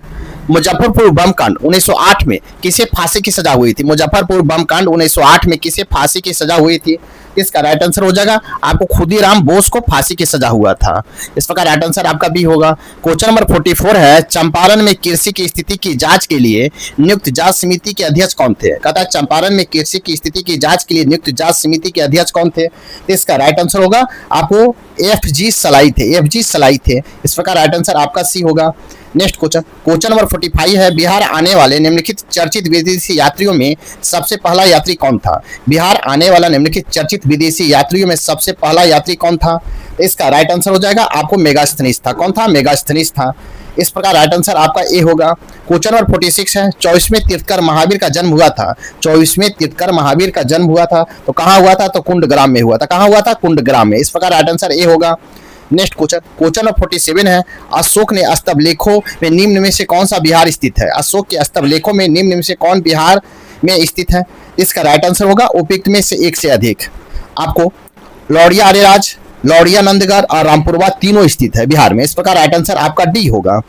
मुजफ्फरपुर बम कांड 1908 में किसे फांसी की सजा हुई थी? मुजफ्फरपुर बम कांड 1908 में किसे फांसी की सजा हुई थी? इसका राइट आंसर हो जाएगा आपको खुदीराम बोस को फांसी की सजा हुआ था। इस प्रकार राइट आंसर आपका बी होगा। क्वेश्चन नंबर 44 है, चंपारण में कृषि की स्थिति की जांच के लिए नियुक्त जांच समिति के अध्यक्ष कौन थे? कहता है चंपारण में कृषि की स्थिति की जांच के लिए नियुक्त जांच समिति के अध्यक्ष कौन थे? इसका राइट आंसर होगा आपको FG सलाई थे। FG सलाई थे। इस प्रकार राइट आंसर आपका सी होगा। नेक्स्ट क्वेश्चन नंबर 45 है, बिहार आने वाले निम्नलिखित चर्चित विदेशी यात्रियों में सबसे पहला यात्री कौन था? बिहार आने वाला निम्नलिखित चर्चित विदेशी यात्रियों में सबसे पहला यात्री कौन था? इसका राइट आंसर हो जाएगा आपको मेगास्थनीज था। कौन था? मेगास्थनीज था। इस प्रकार राइट आंसर आपका ए होगा। क्वेश्चन नंबर 46 है, 24वें तीर्थकर महावीर का जन्म हुआ था। 24वें तीर्थकर महावीर का जन्म हुआ था तो कहाँ हुआ था? तो कुंडग्राम में हुआ था। कहाँ हुआ था? कुंडग्राम में। इस प्रकार राइट आंसर ए होगा। नेक्स्ट क्वेश्चन नंबर 47 है, अशोक ने स्तंभलेखों में निम्न में से कौन सा विहार स्थित है? अशोक के स्तंभलेखों में निम्न में से कौन विहार में स्थित है? इसका राइट आंसर होगा उपयुक्त में से एक से अधिक। आपको लौड़िया आर्यराज, लौड़िया नंदगढ़ और रामपुरवा तीनों स्थित है बिहार में। इस प्रकार राइट आंसर आपका डी होगा।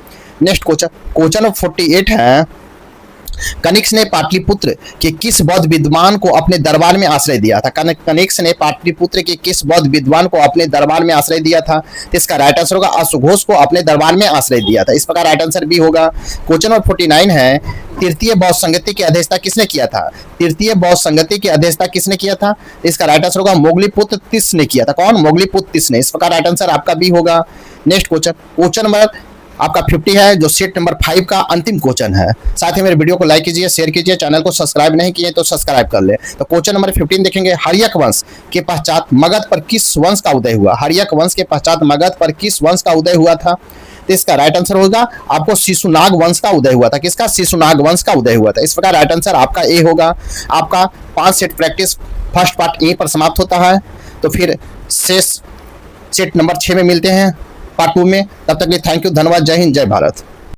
नेक्स्ट क्वेश्चन नंबर 48 है, कनिष्क ने पाटलिपुत्र के किस बौद्ध विद्वान को अपने दरबार में आश्रय दिया था? कनिष्क ने पाटलिपुत्र के किस बौद्ध विद्वान को अपने दरबार में आश्रय दिया था? तो इसका राइट आंसर होगा अश्वघोष को अपने दरबार में आश्रय दिया था। इस प्रकार राइट आंसर बी होगा। क्वेश्चन नंबर 49 है, तृतीय बौद्ध संगति की अध्यक्षता किसने किया था? तृतीय बौद्ध संगति की अध्यक्षता किसने किया था? इसका राइट आंसर होगा मोगलीपुत्र तिस ने किया था। कौन? मोगलीपुत्र तिस ने। इस प्रकार राइट आंसर आपका बी होगा। नेक्स्ट क्वेश्चन नंबर आपका 50 है, जो सेट नंबर 5 का अंतिम क्वेश्चन है। साथ ही मेरे वीडियो को लाइक कीजिए, शेयर कीजिए, चैनल को सब्सक्राइब नहीं किए तो सब्सक्राइब कर ले। तो क्वेश्चन नंबर 15 देखेंगे, हर्यक वंश के पश्चात मगध पर किस वंश का उदय हुआ? हर्यक वंश के पश्चात मगध पर किस वंश का उदय हुआ था? तो इसका राइट आंसर होगा आपको शिशुनाग वंश का उदय हुआ था। किसका? शिशुनाग वंश का उदय हुआ था। इस प्रकार राइट आंसर आपका ए होगा। आपका 5 सेट प्रैक्टिस फर्स्ट पार्ट यहीं पर समाप्त होता है। तो फिर शेष सेट नंबर 6 में मिलते हैं पार्ट 2 में। तब तक के लिए थैंक यू, धन्यवाद, जय हिंद, जय भारत।